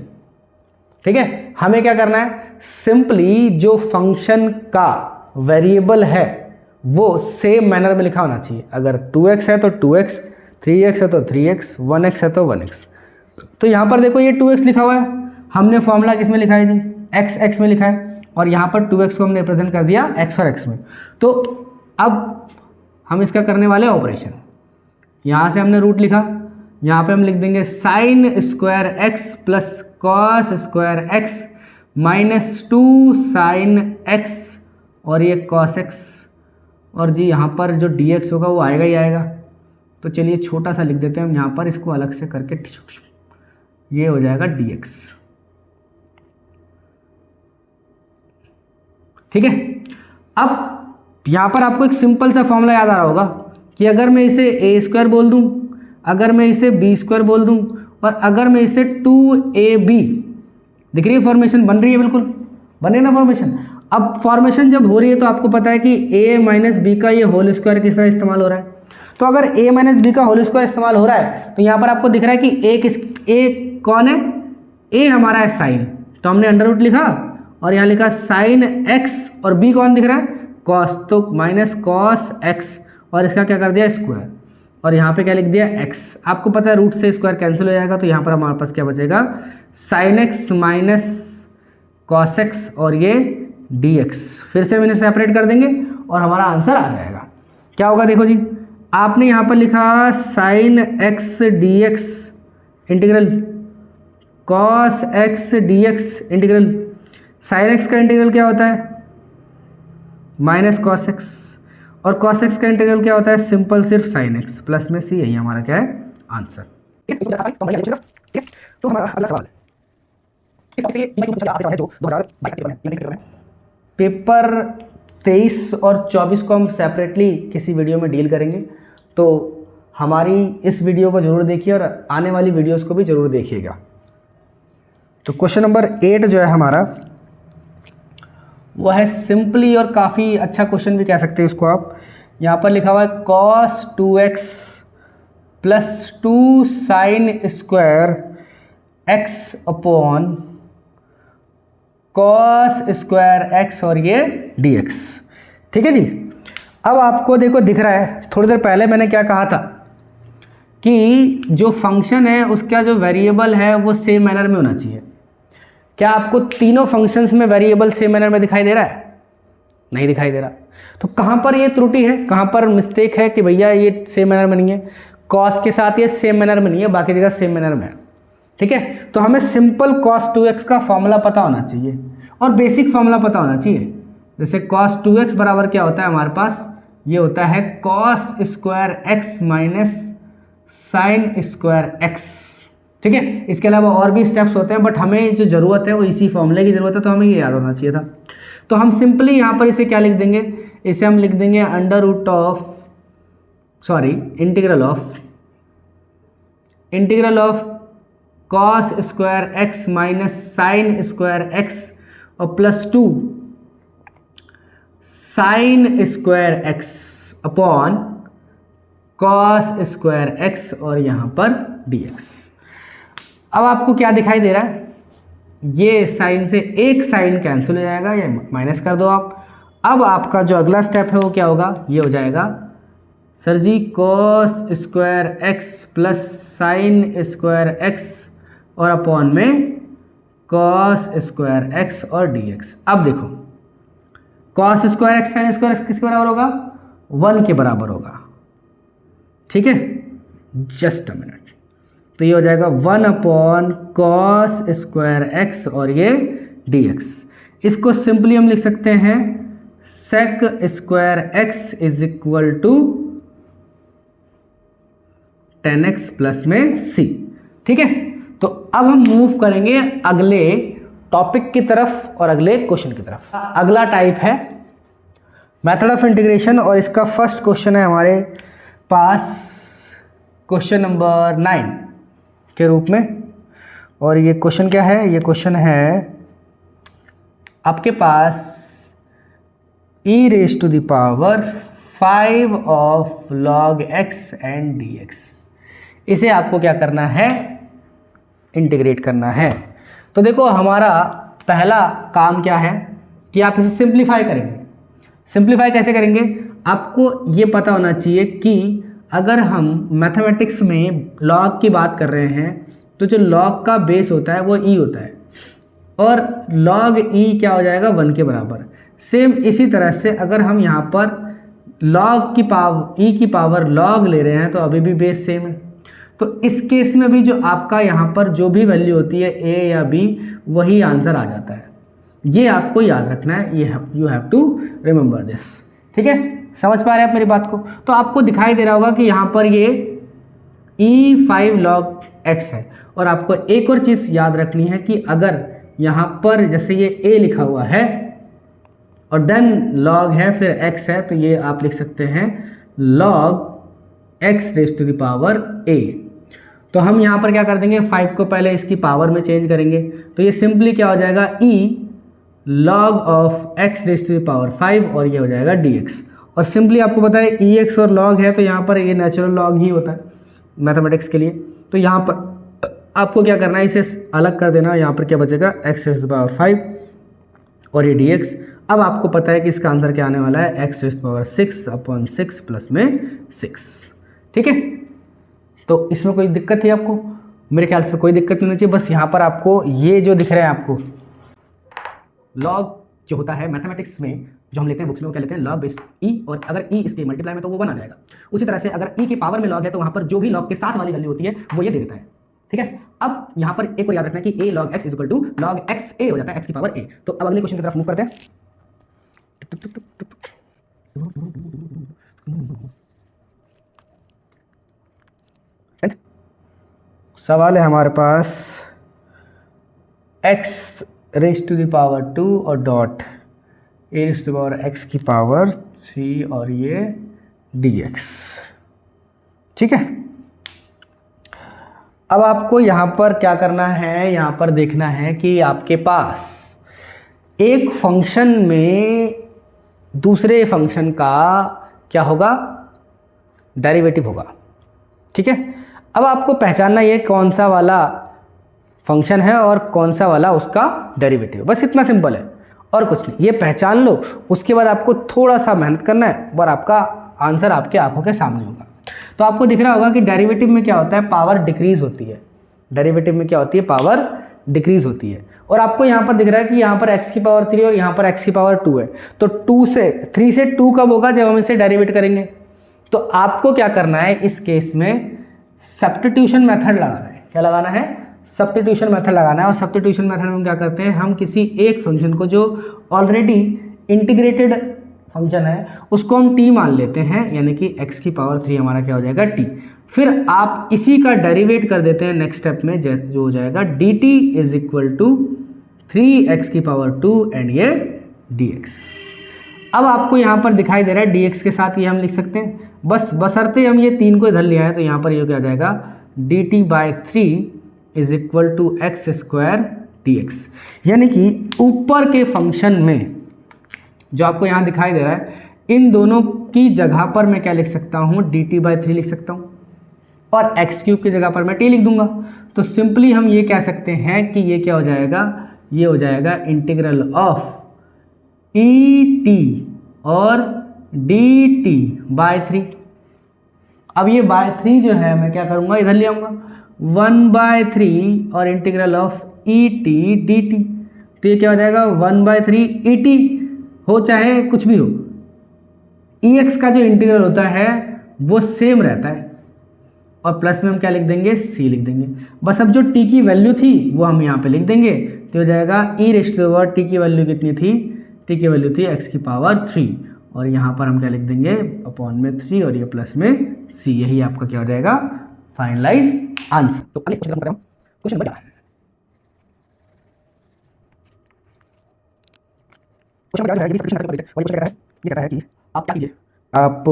ठीक है, हमें क्या करना है, सिंपली जो फंक्शन का वेरिएबल है वो सेम मैनर में लिखा होना चाहिए। अगर 2x है तो 2x, 3x है तो 3x, 1x है तो 1x। तो यहाँ पर देखो ये 2x लिखा हुआ है, हमने फॉर्मूला किस में लिखा है जी, x में लिखा है और यहाँ पर 2x को हमने रिप्रेजेंट कर दिया x और x में। तो अब हम इसका करने वाले ऑपरेशन, यहाँ से हमने रूट लिखा, यहाँ पे हम लिख देंगे sine square x plus cos square x minus 2 sine x और ये कॉस x और जी यहाँ पर जो dx होगा वो आएगा ही आएगा। तो चलिए छोटा सा लिख देते हैं हम यहाँ पर, इसको अलग से करके ये हो जाएगा dx, ठीक है। अब यहाँ पर आपको एक सिंपल सा फॉर्मूला याद आ रहा होगा कि अगर मैं इसे a स्क्वायर बोल दूँ, अगर मैं इसे b स्क्वायर बोल दूँ और अगर मैं इसे 2ab, दिख रही है फॉर्मेशन बन रही है, बिल्कुल बन रही है ना फॉर्मेशन। अब फॉर्मेशन जब हो रही है तो आपको पता है कि a माइनस बी का ये होल स्क्वायर किस तरह इस्तेमाल हो रहा है। तो अगर a माइनस बी का होल स्क्वायर इस्तेमाल हो रहा है तो यहाँ पर आपको दिख रहा है कि a कौन है, a हमारा है साइन, तो हमने अंडर रूट लिखा और यहाँ लिखा साइन x और b कौन दिख रहा है, कॉस, तो माइनस कॉस x और इसका क्या कर दिया स्क्वायर, और यहाँ पे क्या लिख दिया x। आपको पता है रूट से स्क्वायर कैंसिल हो जाएगा, तो यहाँ पर हमारे पास क्या बचेगा sin x minus cos x और ये dx। फिर से मैंने सेपरेट कर देंगे और हमारा आंसर आ जाएगा। क्या होगा देखो जी, आपने यहाँ पर लिखा sin x dx integral cos x dx integral. sin x का इंटीग्रल क्या होता है माइनस cos x, और cos x का इंटीग्रल क्या होता है सिंपल सिर्फ sin x प्लस में c। यही हमारा क्या है आंसर। तो हमारा अगला सवाल पेपर 23 और 24 को हम सेपरेटली किसी वीडियो में डील करेंगे, तो हमारी इस वीडियो को ज़रूर देखिए और आने वाली वीडियोस को भी ज़रूर देखिएगा। तो क्वेश्चन नंबर 8 जो है हमारा वो है सिंपली, और काफ़ी अच्छा क्वेश्चन भी कह सकते हैं उसको आप। यहाँ पर लिखा हुआ है cos 2x plus 2 sign square x upon cos square x और ये dx। ठीक है जी। अब आपको देखो दिख रहा है, थोड़ी देर पहले मैंने क्या कहा था कि जो फंक्शन है उसका जो वेरिएबल है वो सेम मैनर में होना चाहिए। क्या आपको तीनों फंक्शंस में वेरिएबल सेम मैनर में दिखाई दे रहा है? नहीं दिखाई दे रहा। तो कहाँ पर ये त्रुटि है, कहाँ पर मिस्टेक है कि भैया ये सेम मैनर में नहीं है? कॉस के साथ ये सेम मैनर में नहीं है, बाकी जगह सेम मैनर में है। ठीक है, तो हमें सिंपल cos 2x का फॉर्मूला पता होना चाहिए और बेसिक फॉर्मूला पता होना चाहिए। जैसे cos 2x बराबर क्या होता है हमारे पास, ये होता है cos square x minus sign square x। ठीक है, इसके अलावा और भी स्टेप्स होते हैं, बट हमें जो ज़रूरत है वो इसी फॉर्मूले की ज़रूरत है, तो हमें ये याद होना चाहिए था। तो हम सिंपली यहाँ पर इसे क्या लिख देंगे, इसे हम लिख देंगे integral of cos square x minus sign square x और plus 2 sign square x upon cos square x और यहाँ पर dx। अब आपको क्या दिखाई दे रहा है, ये साइन से एक साइन कैंसिल हो जाएगा, ये माइनस कर दो आप। अब आपका जो अगला स्टेप है वो क्या होगा, ये हो जाएगा सर जी cos square x plus sign square x और अपॉन में cos स्क्वायर x और dx। अब देखो cos square x sign square x किसके बराबर होगा, 1 के बराबर होगा। ठीक है, जस्ट अ मिनट, तो ये हो जाएगा 1 अपॉन cos स्क्वायर x और ये dx। इसको सिंपली हम लिख सकते हैं sec square x is equal to 10x plus में c। ठीक है, तो अब हम मूव करेंगे अगले टॉपिक की तरफ और अगले क्वेश्चन की तरफ। अगला टाइप है मेथड ऑफ इंटीग्रेशन, और इसका फर्स्ट क्वेश्चन है हमारे पास क्वेश्चन नंबर 9 के रूप में। और ये क्वेश्चन क्या है, ये क्वेश्चन है आपके पास e raise to the power 5 of log x and dx। इसे आपको क्या करना है, इंटीग्रेट करना है। तो देखो हमारा पहला काम क्या है कि आप इसे सिंप्लीफाई करेंगे। सिंप्लीफाई कैसे करेंगे, आपको ये पता होना चाहिए कि अगर हम मैथमेटिक्स में लॉग की बात कर रहे हैं तो जो लॉग का बेस होता है वो e होता है, और log e क्या हो जाएगा 1 के बराबर। सेम इसी तरह से अगर हम यहाँ पर log की पावर e की पावर log ले रहे हैं तो अभी भी बेस सेम है। तो इस केस में भी जो आपका यहाँ पर जो भी वैल्यू होती है a या b, वही आंसर आ जाता है। ये आपको याद रखना है, you have to remember this. ठीक है, समझ पा रहे हैं आप मेरी बात को? तो आपको दिखाई दे रहा होगा कि यहाँ पर ये e5 log x है, और आपको एक और चीज़ याद रखनी है कि अगर यहाँ पर जैसे ये a लिखा हुआ है और देन log है फिर x है, तो ये आप लिख सकते हैं log x raise to the power a। तो हम यहाँ पर क्या कर देंगे, 5 को पहले इसकी पावर में चेंज करेंगे, तो ये सिंपली क्या हो जाएगा e log of x raise to the power 5 और ये हो जाएगा dx। और सिंपली आपको पता है ex और log है, तो यहाँ पर ये नेचुरल log ही होता है मैथमेटिक्स के लिए। तो यहाँ पर आपको क्या करना है, इसे अलग कर देना। यहाँ पर क्या बचेगा x raise to the power 5 और ये dx। अब आपको पता है कि इसका आंसर क्या आने वाला है, x⁶/6 प्लस में 6। ठीक है, तो इसमें कोई दिक्कत है आपको? मेरे ख्याल से कोई दिक्कत नहीं होनी चाहिए। बस यहाँ पर आपको ये जो दिख रहा है आपको लॉग जो होता है मैथमेटिक्स में, जो हम लेते हैं बुक्स में, वो क्या लेते हैं, लॉग बेस ई, और अगर ई इसके मल्टीप्लाई में तो वो 1 आ जाएगा। उसी तरह से अगर ई के पावर में लॉग है तो वहाँ पर जो भी लॉग के साथ वाली वैल्यू होती है वो ये दे देता है। ठीक है, अब यहाँ पर एक और याद रखना है कि a log x equal to log x a हो जाता है x की पावर a। तो अब अगले क्वेश्चन की तरफ मूव करते हैं। सवाल है हमारे पास x⁻² और डॉट a⁻x की पावर 3 और ये dx। ठीक है, अब आपको यहाँ पर क्या करना है, यहाँ पर देखना है कि आपके पास एक फंक्शन में दूसरे फंक्शन का क्या होगा, डेरिवेटिव होगा। ठीक है, अब आपको पहचानना ये कौन सा वाला फंक्शन है और कौन सा वाला उसका डेरिवेटिव, बस इतना सिंपल है और कुछ नहीं। ये पहचान लो, उसके बाद आपको थोड़ा सा मेहनत करना है और आपका आंसर आपके आंखों के सामने होगा। तो आपको दिख रहा होगा कि डेरिवेटिव में क्या होता है, पावर डिक्रीज होती है। डेरिवेटिव में क्या होती है, पावर डिक्रीज होती है। और आपको यहाँ पर दिख रहा है कि यहाँ पर x की पावर 3 और यहाँ पर x की पावर 2 है। तो 3 से 2 कब होगा, जब हम इसे डेरिवेट करेंगे। तो आपको क्या करना है इस केस में, सब्स्टिट्यूशन मेथड लगाना है। क्या लगाना है, सब्स्टिट्यूशन मेथड लगाना है। और सब्स्टिट्यूशन मेथड में हम क्या करते हैं, हम किसी एक फंक्शन को जो ऑलरेडी इंटीग्रेटेड फंक्शन है उसको हम t मान लेते हैं, यानी कि x की पावर 3 हमारा क्या हो जाएगा, t। फिर आप इसी का डेरिवेट कर देते हैं नेक्स्ट स्टेप में, जो हो जाएगा dt is equal to 3x की पावर 2 एंड ये dx। अब आपको यहाँ पर दिखाई दे रहा है dx के साथ ये हम लिख सकते हैं, बस बशर्ते हम ये 3 को इधर ले आए। तो यहाँ पर ये क्या आ जाएगा, dt/3 is equal to x² dx। यानी कि ऊपर के फंक्शन में जो आपको यहाँ दिखाई दे रहा है, इन दोनों की जगह पर मैं क्या लिख सकता हूँ, dt/3 लिख सकता हूँ और x³ की जगह पर मैं t लिख दूंगा। तो सिंपली हम ये कह सकते हैं कि ये क्या हो जाएगा, ये हो जाएगा इंटीग्रल ऑफ et और dt/3। अब ये बाय 3 जो है मैं क्या करूँगा, इधर ले आऊँगा 1/3 और इंटीग्रल ऑफ et dt। तो ये क्या हो जाएगा 1/3 et, हो चाहे कुछ भी हो, ex का जो इंटीग्रल होता है वो सेम रहता है। और प्लस में हम क्या लिख देंगे, c लिख देंगे। बस अब जो t की वैल्यू थी वो हम यहाँ पे लिख देंगे। तो हो जाएगा e⁻t की वैल्यू कितनी थी, t की वैल्यू थी x की पावर 3 और यहाँ पर हम क्या लिख देंगे, अपॉन में 3 और ये प्लस में c। यही आपका क्या हो जाएगा, फाइनलाइज आंसर। तो अगले क्वेश्चन करते हैं, क्वेश्चन नंबर 11 है कि आप क्या कीजिए, आप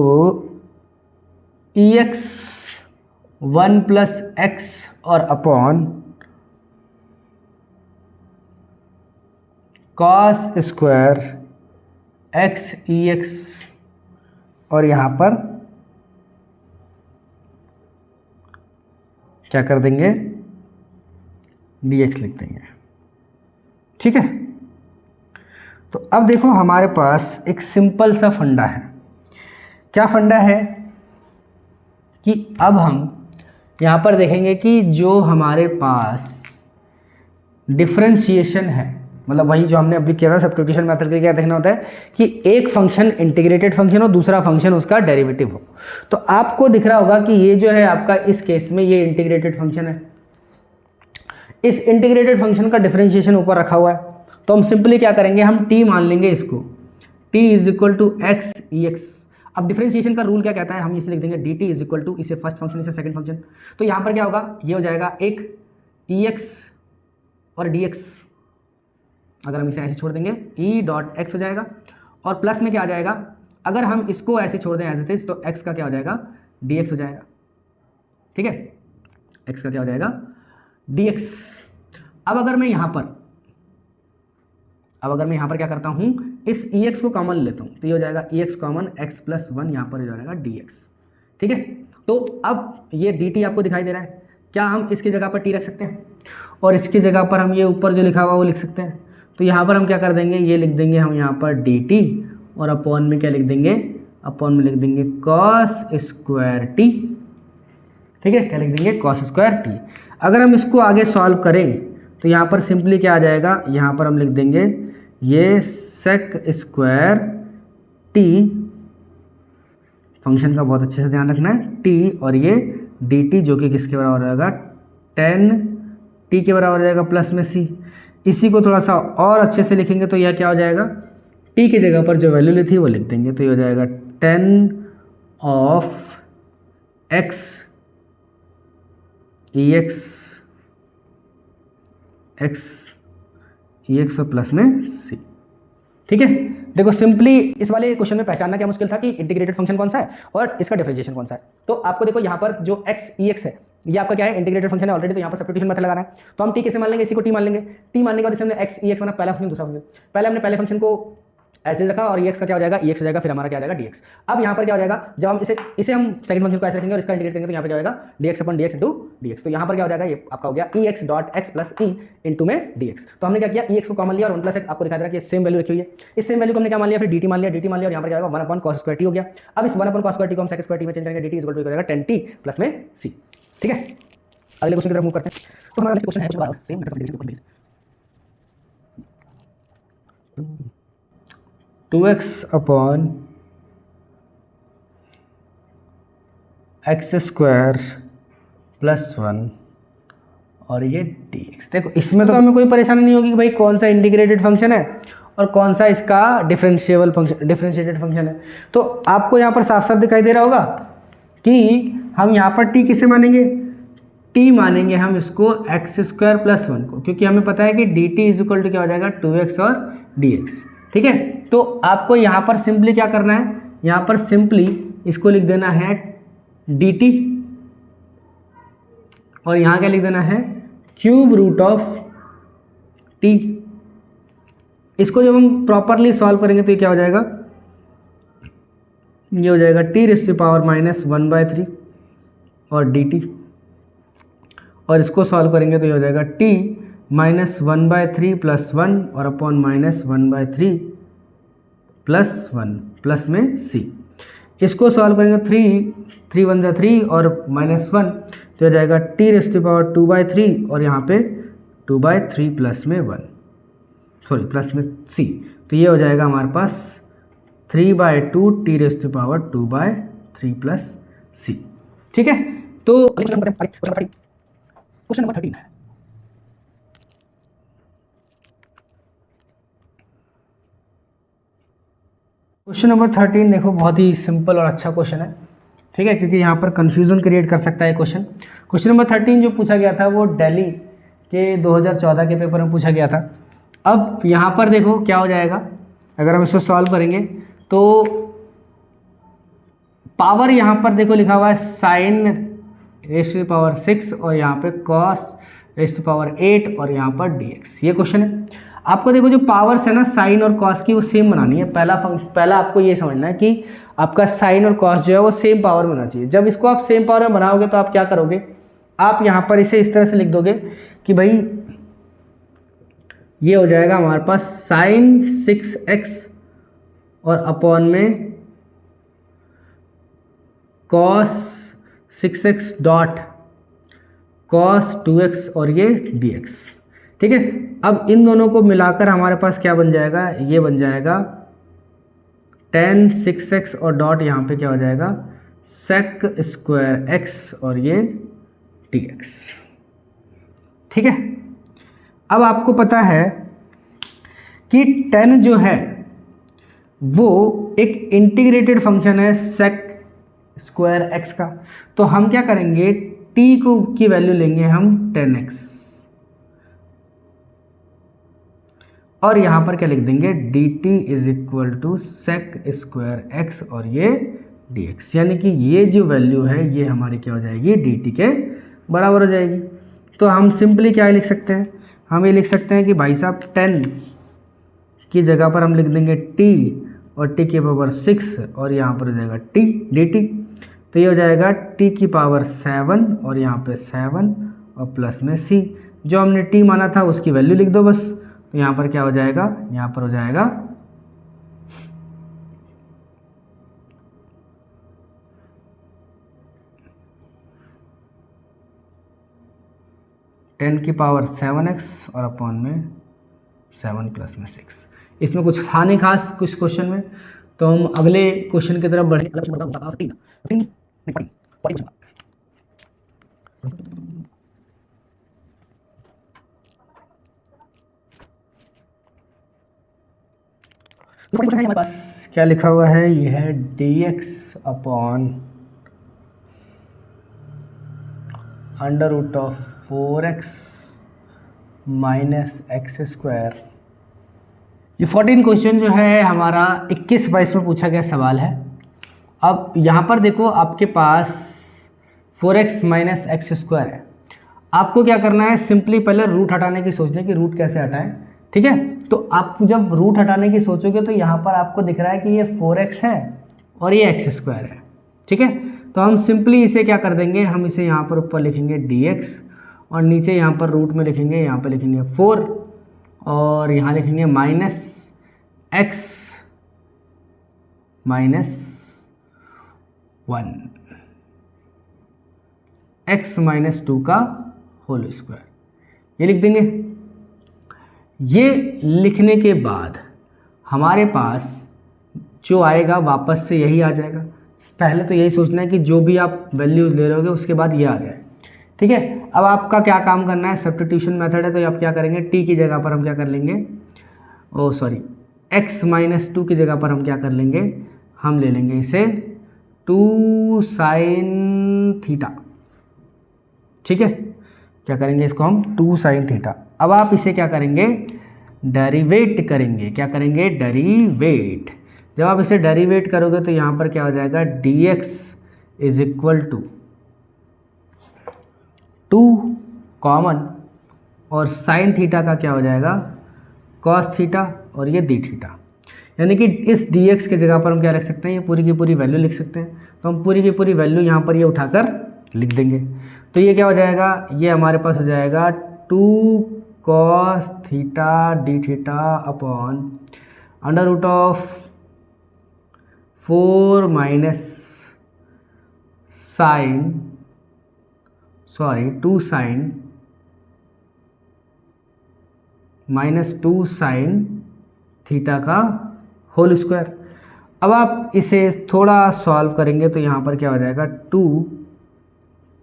ex1 प्लस x और upon cos square x ex और यहाँ पर क्या कर देंगे, dx लिख देंगे। ठीक है, तो अब देखो हमारे पास एक सिंपल सा फंडा है। क्या फंडा है कि अब हम यहाँ पर देखेंगे कि जो हमारे पास डिफरेंशिएशन है, मतलब वही जो हमने अभी किया था सब्स्टिट्यूशन मेथड के, क्या देखना होता है कि एक फंक्शन इंटीग्रेटेड फंक्शन हो, दूसरा फंक्शन उसका डेरिवेटिव हो। तो आपको दिख रहा होगा कि ये जो है आपका इस केस में ये इंटीग्रेटेड फंक्शन है। इस इंटीग्रेटेड फंक्शन का डिफरेंशिएशन ऊपर रखा हुआ है। तो हम सिंपली क्या करेंगे, हम t मान लेंगे इसको, t is equal to x ex। अब डिफरेंशिएशन का रूल क्या कहता है, हम इसे लिख देंगे dt इज इक्वल टू, इसे फर्स्ट फंक्शन इसे सेकंड फंक्शन। तो यहाँ पर क्या होगा, ये हो जाएगा एक ex और dx। अगर हम इसे ऐसे छोड़ देंगे e.x हो जाएगा और प्लस में क्या आ जाएगा, अगर हम इसको ऐसे छोड़ दें एज इट इज तो x का क्या हो जाएगा, dx हो जाएगा। ठीक है, x का क्या हो जाएगा, dx। अब अगर मैं यहाँ पर क्या करता हूँ, इस ex को कॉमन लेता हूँ तो ये हो जाएगा ex कॉमन x प्लस 1, यहाँ पर हो जाएगा dx। ठीक है, तो अब ये dt आपको दिखाई दे रहा है, क्या हम इसकी जगह पर t रख सकते हैं और इसकी जगह पर हम ये ऊपर जो लिखा हुआ वो लिख सकते हैं। तो यहाँ पर हम क्या कर देंगे, ये लिख देंगे हम यहाँ पर dt और अपॉन में क्या लिख देंगे, अपॉन में लिख देंगे कॉस स्क्वायर टी। ठीक है, क्या लिख देंगे, कॉस स्क्वायर टी। अगर हम इसको आगे सॉल्व करें तो यहाँ पर सिंपली क्या आ जाएगा, यहाँ पर हम लिख देंगे ये सेक स्क्वायर टी, फंक्शन का बहुत अच्छे से ध्यान रखना है, टी और ये डी टी जो कि किसके बराबर हो जाएगा, 10t के बराबर हो जाएगा प्लस में c। इसी को थोड़ा सा और अच्छे से लिखेंगे तो यह क्या हो जाएगा, t की जगह पर जो वैल्यू ली थी वो लिख देंगे, तो ये हो जाएगा 10 ऑफ x ex और प्लस में c। ठीक है, देखो सिंपली इस वाले क्वेश्चन में पहचानना क्या मुश्किल था कि इंटीग्रेटेड फंक्शन कौन सा है और इसका डिफरेंशिएशन कौन सा है। तो आपको देखो यहाँ पर जो x है ये आपका क्या है, इंटीग्रेटेड फंक्शन है ऑलरेडी, तो यहाँ पर सब्स्टिट्यूशन मेथड लगाना है। तो हम t कैसे मान लेंगे, इसी को t मान लेंगे। t मानने के बाद इसे हमने x बना, पहला फंक्शन दूसरा फंक्शन, पहले हमने पहले फंक्शन को ऐसे रखा और ex का क्या हो जाएगा, ex हो जाएगा, फिर हमारा क्या हो जाएगा dx। अब यहाँ पर क्या हो जाएगा, जब हम इसे हम सेकंड फंक्शन को ऐसे रखेंगे और इसका इंटीग्रेट करेंगे तो यहाँ पर क्या हो जाएगा dx अपन dx इंटू dx। तो यहाँ पर क्या हो जाएगा, ये आपका हो गया ex dot x plus e into में dx। तो हमने क्या किया, ex को कॉमन लिया और 1 प्लस x आपको दिखा दे रहा है कि सेम वैल्यू रखी हुई है। इस सेम वैल्यू को हमने क्या मान लिया, फिर dt मान लिया, dt मान लिया और यहाँ पर क्या होगा 1 अपॉन cos स्क्वायर t हो गया। अब इस 1 अपॉन cos स्क्वायर t को हम sec स्क्वायर t में चेंज करेंगे, dt इक्वल टू हो जाएगा 10t प्लस में c। ठीक है, अगले क्वेश्चन की तरफ मूव करते हैं। तो हमारा नेक्स्ट क्वेश्चन है same method of integration 2x upon x square plus 1 और ये dx। देखो इसमें तो हमें कोई परेशानी नहीं होगी कि भाई कौन सा इंटीग्रेटेड फंक्शन है और कौन सा इसका डिफरेंशिएटेड फंक्शन है। तो आपको यहाँ पर साफ साफ दिखाई दे रहा होगा कि हम यहाँ पर t किसे मानेंगे, t मानेंगे हम इसको एक्स स्क्वायर प्लस 1 को, क्योंकि हमें पता है कि dt इज इक्वल टू क्या हो जाएगा 2x और dx। ठीक है, तो आपको यहाँ पर सिंपली क्या करना है, यहाँ पर सिंपली इसको लिख देना है dt और यहाँ क्या लिख देना है क्यूब रूट ऑफ t। इसको जब हम प्रॉपरली सॉल्व करेंगे तो ये क्या हो जाएगा, ये हो जाएगा t रेज़ टू पावर -1/3 और dt, और इसको सॉल्व करेंगे तो ये हो जाएगा t -1/3 प्लस 1 और अपॉन -1/3 प्लस 1 प्लस में c। इसको सॉल्व करेंगे 3 1 3 और -1 तो हो जाएगा t रेज़ टू पावर 2/3 और यहाँ पे 2/3 प्लस में 1 सॉरी प्लस में c। तो ये हो जाएगा हमारे पास 3/2 t raise to power 2/3 plus c। ठीक है, तो क्वेश्चन नंबर 13 है। क्वेश्चन नंबर 13 देखो बहुत ही सिंपल और अच्छा क्वेश्चन है। ठीक है, क्योंकि यहाँ पर कंफ्यूजन क्रिएट कर सकता है क्वेश्चन। क्वेश्चन नंबर 13 जो पूछा गया था वो दिल्ली के 2014 के पेपर में पूछा गया था। अब यहाँ पर देखो क्या हो जाएगा, अगर हम इसको सॉल्व करेंगे तो पावर यहाँ पर देखो लिखा हुआ है साइन रेज़ टू पावर 6 और यहाँ पे कॉस रेज़ टू पावर 8 और यहाँ पर dx। ये क्वेश्चन है। आपको देखो जो पावर्स है ना साइन और कॉस की वो सेम बनानी है। पहला आपको ये समझना है कि आपका साइन और कॉस जो है वो सेम पावर में होना चाहिए। जब इसको आप सेम पावर में बनाओगे तो आप क्या करोगे, आप यहाँ पर इसे इस तरह से लिख दोगे कि भाई ये हो जाएगा हमारे पास साइन 6x और अपॉन में cos 6x dot cos 2x और ये dx। ठीक है, अब इन दोनों को मिलाकर हमारे पास क्या बन जाएगा, ये बन जाएगा tan 6x और डॉट यहाँ पे क्या हो जाएगा sec स्क्वायर x और ये dx। ठीक है, अब आपको पता है कि tan जो है वो एक इंटीग्रेटेड फंक्शन है sec स्क्वायर x का। तो हम क्या करेंगे, t को की वैल्यू लेंगे हम 10x और यहाँ पर क्या लिख देंगे dt is equal to sec square x और ये dx, यानी कि ये जो वैल्यू है ये हमारी क्या हो जाएगी dt के बराबर हो जाएगी। तो हम सिंपली क्या लिख सकते हैं, हम ये लिख सकते हैं कि भाई साहब 10 की जगह पर हम लिख देंगे t और t की पावर 6 और यहाँ पर हो जाएगा t dt। तो ये हो जाएगा t की पावर 7 और यहाँ पे 7 और प्लस में c। जो हमने t माना था उसकी वैल्यू लिख दो बस। तो यहाँ पर क्या हो जाएगा, यहाँ पर हो जाएगा 10⁻⁷x और अपॉन में 7 प्लस में 6। इसमें कुछ था नहीं खास कुछ क्वेश्चन में, तो हम अगले क्वेश्चन की तरफ बढ़े। हमारे पास क्या लिखा हुआ है, ये है dx upon √4x minus x square. ये 14 क्वेश्चन जो है हमारा 21-22 में पूछा गया सवाल है। अब यहाँ पर देखो आपके पास 4x माइनस एक्स स्क्वायर है। आपको क्या करना है, सिंपली पहले रूट हटाने की सोचने की रूट कैसे हटाएं, ठीक है। तो आप जब रूट हटाने की सोचोगे तो यहाँ पर आपको दिख रहा है कि ये 4x है और ये एक्स स्क्वायर है, ठीक है। तो हम सिंपली इसे क्या कर देंगे, हम इसे यहाँ पर ऊपर लिखेंगे dx और नीचे यहाँ पर रूट में लिखेंगे, यहाँ पर लिखेंगे 4 और यहाँ लिखेंगे minus x minus 1 x minus 2 का होल स्क्वायर, ये लिख देंगे। ये लिखने के बाद हमारे पास जो आएगा वापस से यही आ जाएगा। पहले तो यही सोचना है कि जो भी आप वैल्यूज़ ले रहे होगे उसके बाद ये आ जाए, ठीक है। अब आपका क्या काम करना है, सब्स्टिट्यूशन मेथड है, तो आप क्या करेंगे, t की जगह पर हम क्या कर लेंगे, x माइनस 2 की जगह पर हम क्या कर लेंगे, हम ले लेंगे इसे 2 sin थीटा, ठीक है। क्या करेंगे इसको हम 2 sin थीटा। अब आप इसे क्या करेंगे, डेरिवेट करेंगे। क्या करेंगे, डेरिवेट। जब आप इसे डेरिवेट करोगे तो यहाँ पर क्या हो जाएगा, dx is equal to 2 common और साइन थीटा का क्या हो जाएगा, कॉस थीटा और ये डी थीटा। यानी कि इस dx की जगह पर हम क्या रख सकते हैं, ये पूरी की पूरी वैल्यू लिख सकते हैं। तो हम पूरी की पूरी वैल्यू यहाँ पर ये उठाकर लिख देंगे। तो ये क्या हो जाएगा, ये हमारे पास हो जाएगा 2 cos theta d theta upon √4 minus two sine minus 2 sine theta का होल स्क्वायर। अब आप इसे थोड़ा सॉल्व करेंगे तो यहाँ पर क्या हो जाएगा, 2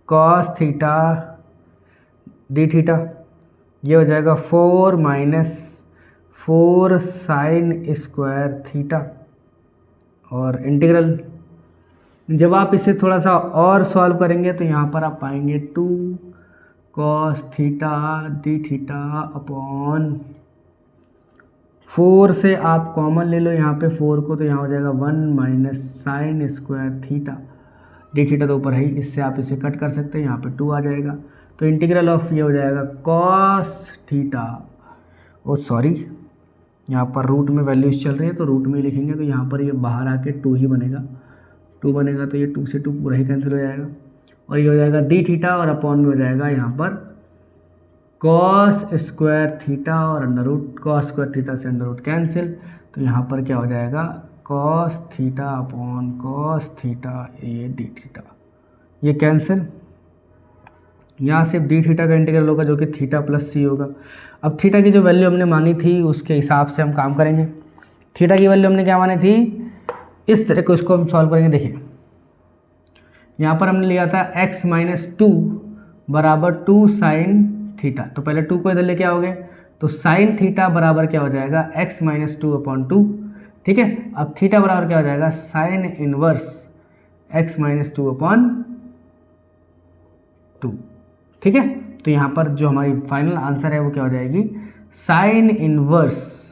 cos थीटा डी थीटा, ये हो जाएगा 4 माइनस 4 साइन स्क्वायर थीटा और इंटीग्रल। जब आप इसे थोड़ा सा और सॉल्व करेंगे तो यहाँ पर आप पाएंगे 2 cos theta d theta upon 4 से आप कॉमन ले लो यहाँ पे 4 को, तो यहाँ हो जाएगा 1 minus sine square theta d theta तो ऊपर है ही, इससे आप इसे कट कर सकते हैं, यहाँ पे 2 आ जाएगा। तो इंटीग्रल ऑफ ये हो जाएगा cos थीटा, यहाँ पर रूट में वैल्यूज चल रही है तो रूट में ही लिखेंगे, तो यहाँ पर ये बाहर आके 2 ही बनेगा, 2 बनेगा तो ये 2 से 2 पूरा ही कैंसिल हो जाएगा और ये हो जाएगा डी थीटा और अपॉन में हो जाएगा यहाँ पर cos स्क्वायर थीटा और under root, cos square theta से अंडर रूट कैंसिल, तो यहाँ पर क्या हो जाएगा cos theta upon cos theta a d theta, ये कैंसिल। यहाँ सिर्फ डी थीटा का इंटीग्रल होगा जो कि थीटा प्लस सी होगा। अब थीटा की जो वैल्यू हमने मानी थी उसके हिसाब से हम काम करेंगे। थीटा की वैल्यू हमने क्या मानी थी, इस तरह को इसको हम सॉल्व करेंगे। देखिए यहाँ पर हमने लिया था x माइनस 2 बराबर 2 साइन थीटा, तो पहले 2 को इधर लेके आओगे तो साइन थीटा बराबर क्या हो जाएगा, x माइनस 2 अपॉन 2, ठीक है। अब थीटा बराबर क्या हो जाएगा, sine inverse x minus 2 upon 2, ठीक है। तो यहाँ पर जो हमारी फाइनल आंसर है वो क्या हो जाएगी, sine inverse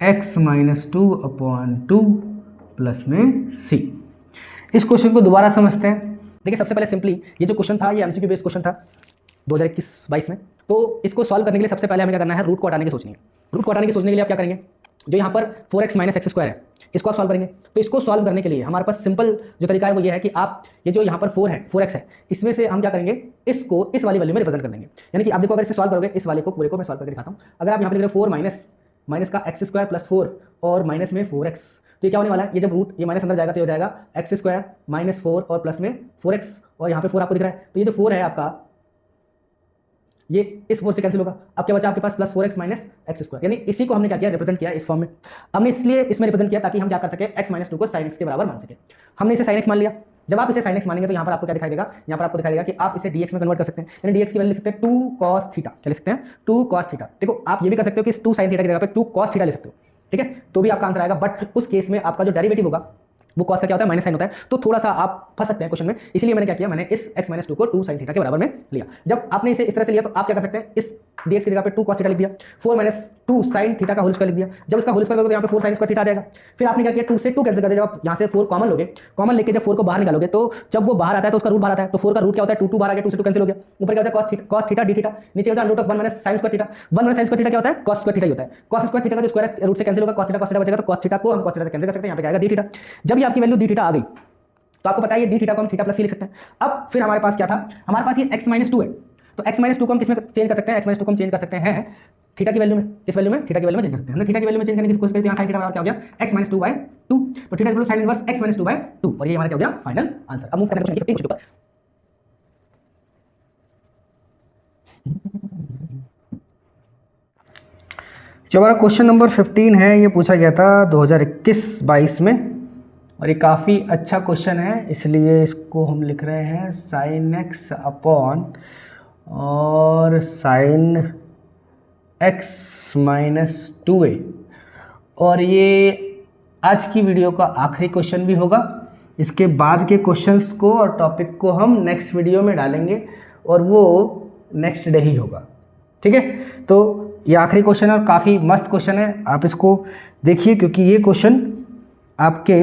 x minus 2 upon 2 plus में c। इस क्वेश्चन को दोबारा समझते हैं। देखिए सबसे पहले सिंपली ये जो क्वेश्चन था ये एमसीक्यू बेस्ड क्वेश्चन था 2021-22 में। तो इसको सॉल्व करने के लिए सबसे पहले हमें क्या करना है, रूट को हटाने की सोचनी है। रूट को हटाने की सोचने के लिए आप क्या करेंगे, जो यहाँ पर 4x माइनस एक्स स्क्वायर है इसको आप सॉल्व करेंगे। तो इसको सॉल्व करने के लिए हमारे पास सिंपल जो तरीका है वो ये है कि आप ये जो यहाँ पर 4 है 4x है, इसमें से हम क्या करेंगे, इसको इस वाली वैल्यू में रिप्रेजेंट कर देंगे। यानी कि आप देखो, अगर इसे सॉल्व करोगे, इस वाले को पूरे को मैं सॉल्व करके दिखाता हूँ। अगर आप यहाँ पे लिख रहे हो 4 माइनस का x स्क्वायर प्लस 4 और माइनस में 4x, तो ये क्या होने वाला है, ये जब रूट ये माइनस अंदर जाएगा तो ये हो जाएगा x स्क्वायर माइनस 4 और प्लस में 4x, और यहाँ पे 4 आपको दिख रहा है, तो ये जो 4 है आपका, ये इस 4 से कैंसिल होगा। अब क्या बचा आपके पास, plus 4x minus x square. यानी इसी को हमने क्या किया, रिप्रेजेंट किया इस फॉर्म में। हमने इसलिए इसमें रिप्रेजेंट किया ताकि हम क्या कर सके, x माइनस 2 को sin x के बराबर मान सके। हमने इसे sin x मान लिया। जब आप इसे sin x मानेंगे तो यहाँ पर आपको क्या दिखाई देगा, यहाँ पर आपको दिखाई देगा कि आप इसे dx में कन्वर्ट कर सकते हैं। यानी dx की वैल्यू लिख सकते हैं 2 cos थीटा। क्या लिख सकते हैं, 2 cos थीटा। देखो आप ये भी कर सकते हो कि इस 2 sin थीटा की जगह पे 2 cos थीटा ले सकते हो, ठीक है, तो भी आपका आंसर आएगा। बट उस केस में आपका जो डेरिवेटिव होगा वो कॉस का क्या होता है, माइनस साइन होता है, तो थोड़ा सा आप फंस सकते हैं क्वेश्चन में। इसलिए मैंने क्या किया, मैंने इस x माइनस 2 को 2 sin थीटा के बराबर में लिया। जब आपने इसे इस तरह से लिया तो आप क्या कर सकते हैं, इस dx की जगह पे 2 cos थीटा लिख दिया, 4 माइनस 2 sin थीटा का होल स्क्वायर लिख दिया। जब इसका होल स्क्वायर होगा तो यहाँ पे 4 sin स्क्वायर थीटा आ जाएगा। फिर आपने क्या किया, 2 से 2 कैंसिल कर दिया। जब आप यहाँ से 4 कॉमन लोगे, कॉमन लेके जब 4 को बाहर निकालोगे तो जब वो बाहर आता है तो उसका रूट बाहर आता है, तो 4 का रूट क्या होता है, 2 बाहर आ गया, 2 से 2 कैंसिल हो गया। ऊपर क्या होता है, cos थीटा d थीटा, नीचे होता है root of 1 minus sin square theta. 1 minus sin square theta क्या होता है, cos स्क्वायर थीटा ही होता है। cos स्क्वायर थीटा का जो स्क्वायर है रूट से कैंसिल होगा, cos थीटा बचेगा, तो cos थीटा को हम cos थीटा से कैंसिल कर सकते हैं, यहाँ पे आएगा d थीटा। जब ये आपकी वैल्यू d थीटा आ गई तो आपको पता है ये d थीटा को हम थीटा प्लस c लिख सकते हैं। अब फिर हमारे पास क्या था, हमारे पास ये x माइनस 2 है, तो x माइनस 2 को हम किसमें चेंज कर सकते हैं, x माइनस 2 को हम चेंज कर सकते हैं थीटा की वैल्यू में। किस वैल्यू में, थीटा की वैल्यू में चेंज कर सकते हैं। हमने थीटा की वैल्यू में चेंज करने की कोशिश करी तो यहाँ sin थीटा बराबर क्या हो गया, x माइनस 2/2। तो theta equal to sin inverse x minus 2/2, और ये हमारा क्या हो गया, फाइनल आंसर। अब मूव करते हैं क्वेश्चन पर। जो हमारा क्वेश्चन नंबर 15 है, ये पूछा गया था 2021-22 में, और ये काफ़ी अच्छा क्वेश्चन है, इसलिए इसको हम लिख रहे हैं sin x अपॉन और sin x माइनस 2a। और ये आज की वीडियो का आखिरी क्वेश्चन भी होगा। इसके बाद के क्वेश्चंस को और टॉपिक को हम नेक्स्ट वीडियो में डालेंगे, और वो नेक्स्ट डे ही होगा, ठीक है। तो ये आखिरी क्वेश्चन है और काफ़ी मस्त क्वेश्चन है, आप इसको देखिए क्योंकि ये क्वेश्चन आपके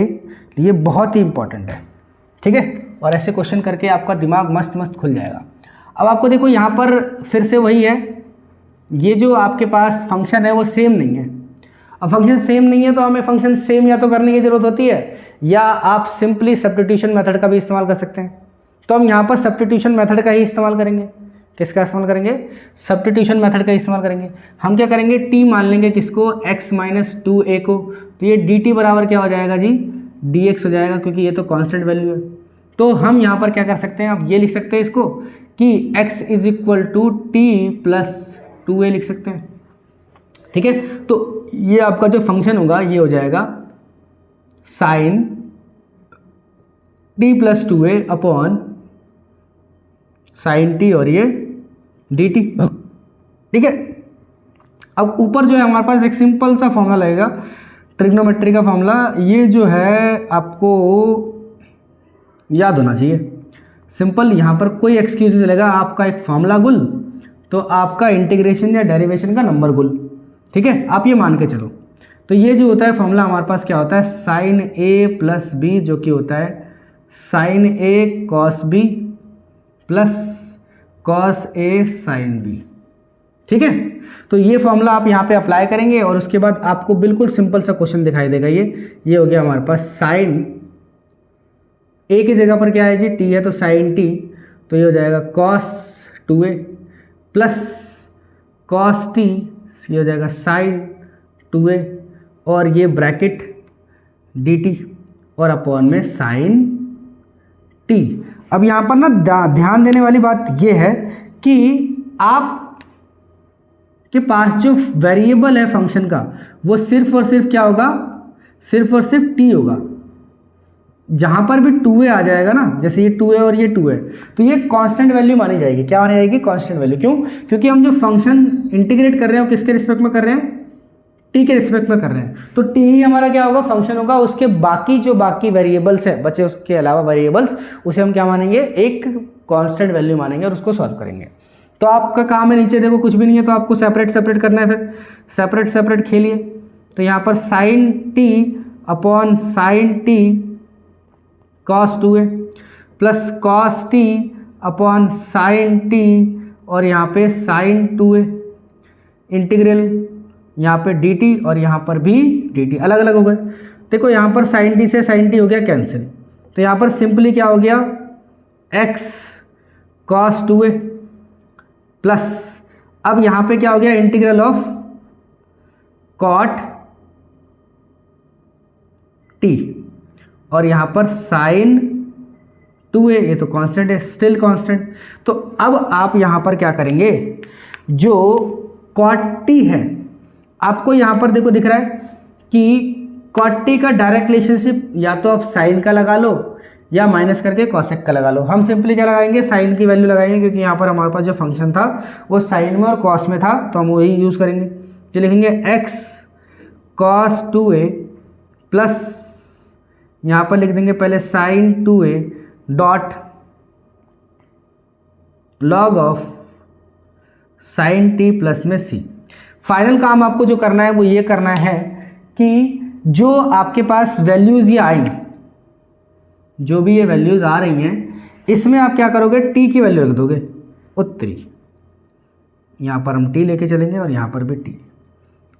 लिए बहुत ही इंपॉर्टेंट है, ठीक है। और ऐसे क्वेश्चन करके आपका दिमाग मस्त मस्त खुल जाएगा। अब आपको देखो यहाँ पर फिर से वही है, ये जो आपके पास फंक्शन है वो सेम नहीं है। अब फंक्शन सेम नहीं है तो हमें फंक्शन सेम या तो करने की ज़रूरत होती है, या आप सिंपली सब्स्टिट्यूशन मेथड का भी इस्तेमाल कर सकते हैं। तो हम यहाँ पर सब्स्टिट्यूशन मेथड का ही इस्तेमाल करेंगे। किसका इस्तेमाल करेंगे, सब्स्टिट्यूशन मेथड का इस्तेमाल करेंगे। हम क्या करेंगे, t मान लेंगे किसको, x माइनस 2a को, तो ये dt बराबर क्या हो जाएगा जी, dx हो जाएगा, क्योंकि ये तो कांस्टेंट वैल्यू है। तो हम यहाँ पर क्या कर सकते हैं, अब ये लिख सकते हैं इसको कि x is equal to t plus 2a लिख सकते हैं, ठीक है। तो ये आपका जो फंक्शन होगा ये हो जाएगा sine t plus 2a upon sine t और ये dt, ठीक है। अब ऊपर जो है हमारे पास एक सिंपल सा फॉर्मूला लगेगा, ट्रिग्नोमेट्री का फॉर्मूला। ये जो है आपको याद होना चाहिए, सिंपल, यहाँ पर कोई एक्सक्यूज नहीं चलेगा। आपका एक फॉर्मूला गुल तो आपका इंटीग्रेशन या डेरिवेशन का नंबर गुल, ठीक है, आप ये मान के चलो। तो ये जो होता है फॉर्मूला हमारे पास क्या होता है, साइन a प्लस b, जो कि होता है sine a cos b plus cos a sine b, ठीक है। तो ये फॉर्मूला आप यहाँ पे अप्लाई करेंगे और उसके बाद आपको बिल्कुल सिंपल सा क्वेश्चन दिखाई देगा। ये हो गया हमारे पास साइन a की जगह पर क्या है जी, t है, तो साइन t, तो ये हो जाएगा cos 2a plus cos t, ये हो जाएगा साइन 2a, और ये ब्रैकेट dt और अपॉन में साइन t। अब यहाँ पर ना ध्यान देने वाली बात ये है कि आप के पास जो वेरिएबल है फंक्शन का वो सिर्फ और सिर्फ क्या होगा, सिर्फ और सिर्फ t होगा। जहाँ पर भी 2a आ जाएगा ना, जैसे ये 2a और ये 2a, तो ये कांस्टेंट वैल्यू मानी जाएगी। क्या मानी जाएगी, कांस्टेंट वैल्यू। क्यों, क्योंकि हम जो फंक्शन इंटीग्रेट कर रहे हैं किसके रिस्पेक्ट में कर रहे हैं, t के रिस्पेक्ट में कर रहे हैं। तो t ही हमारा क्या होगा, फंक्शन होगा। उसके बाकी जो बाकी वेरिएबल्स है बचे, उसके अलावा वेरिएबल्स, उसे हम क्या मानेंगे, एक कांस्टेंट वैल्यू मानेंगे और उसको सॉल्व करेंगे। तो आपका काम है, नीचे देखो कुछ भी नहीं है, तो आपको सेपरेट सेपरेट करना है, फिर सेपरेट सेपरेट खेलिए। तो यहाँ पर sine t upon sine t cos 2a plus cos t upon sine t, और यहाँ पे साइन 2a इंटीग्रल, यहाँ पे dt और यहाँ पर भी dt, अलग अलग हो गए। देखो यहाँ पर साइन टी से साइन टी हो गया कैंसिल, तो यहाँ पर सिंपली क्या हो गया, x cos 2a प्लस, अब यहाँ पे क्या हो गया, इंटीग्रल ऑफ cot t, और यहाँ पर साइन 2a, ये तो कांस्टेंट है, स्टिल कांस्टेंट। तो अब आप यहाँ पर क्या करेंगे, जो cot t है आपको यहाँ पर देखो दिख रहा है कि cot t का डायरेक्ट रिलेशनशिप या तो आप साइन का लगा लो या माइनस करके कॉसेक का लगा लो। हम सिंपली क्या लगाएंगे, साइन की वैल्यू लगाएंगे, क्योंकि यहाँ पर हमारे पास जो फंक्शन था वो साइन में और कॉस में था, तो हम वही यूज़ करेंगे। तो लिखेंगे x cos 2a प्लस यहाँ पर लिख देंगे पहले sine 2a dot log of sine t plus में c। फाइनल काम आपको जो करना है वो ये करना है कि जो आपके पास वैल्यूज़ ये आई, जो भी ये वैल्यूज़ आ रही हैं, इसमें आप क्या करोगे, t की वैल्यू रख दोगे उत्तरी, यहाँ पर हम t लेके चलेंगे और यहाँ पर भी t,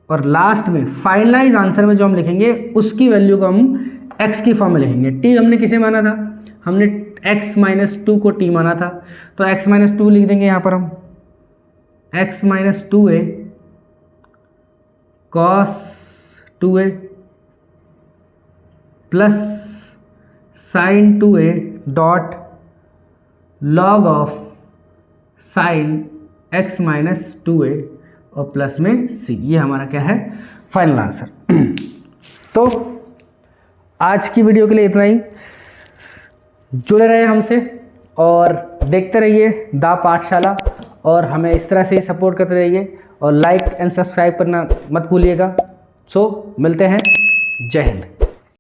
और लास्ट में फाइनलाइज आंसर में जो हम लिखेंगे उसकी वैल्यू को हम x की फॉर्म में लिखेंगे। t हमने किसे माना था, हमने x माइनस 2 को t माना था, तो x माइनस 2 लिख देंगे यहाँ पर हम, x minus 2a cos 2a plus sign 2a dot log of sign x minus 2a और प्लस में c। ये हमारा क्या है, फाइनल आंसर। तो आज की वीडियो के लिए इतना ही। जुड़े रहे हमसे और देखते रहिए द पाठशाला, और हमें इस तरह से सपोर्ट करते रहिए, और लाइक एंड सब्सक्राइब करना मत भूलिएगा। सो मिलते हैं, जय हिंद।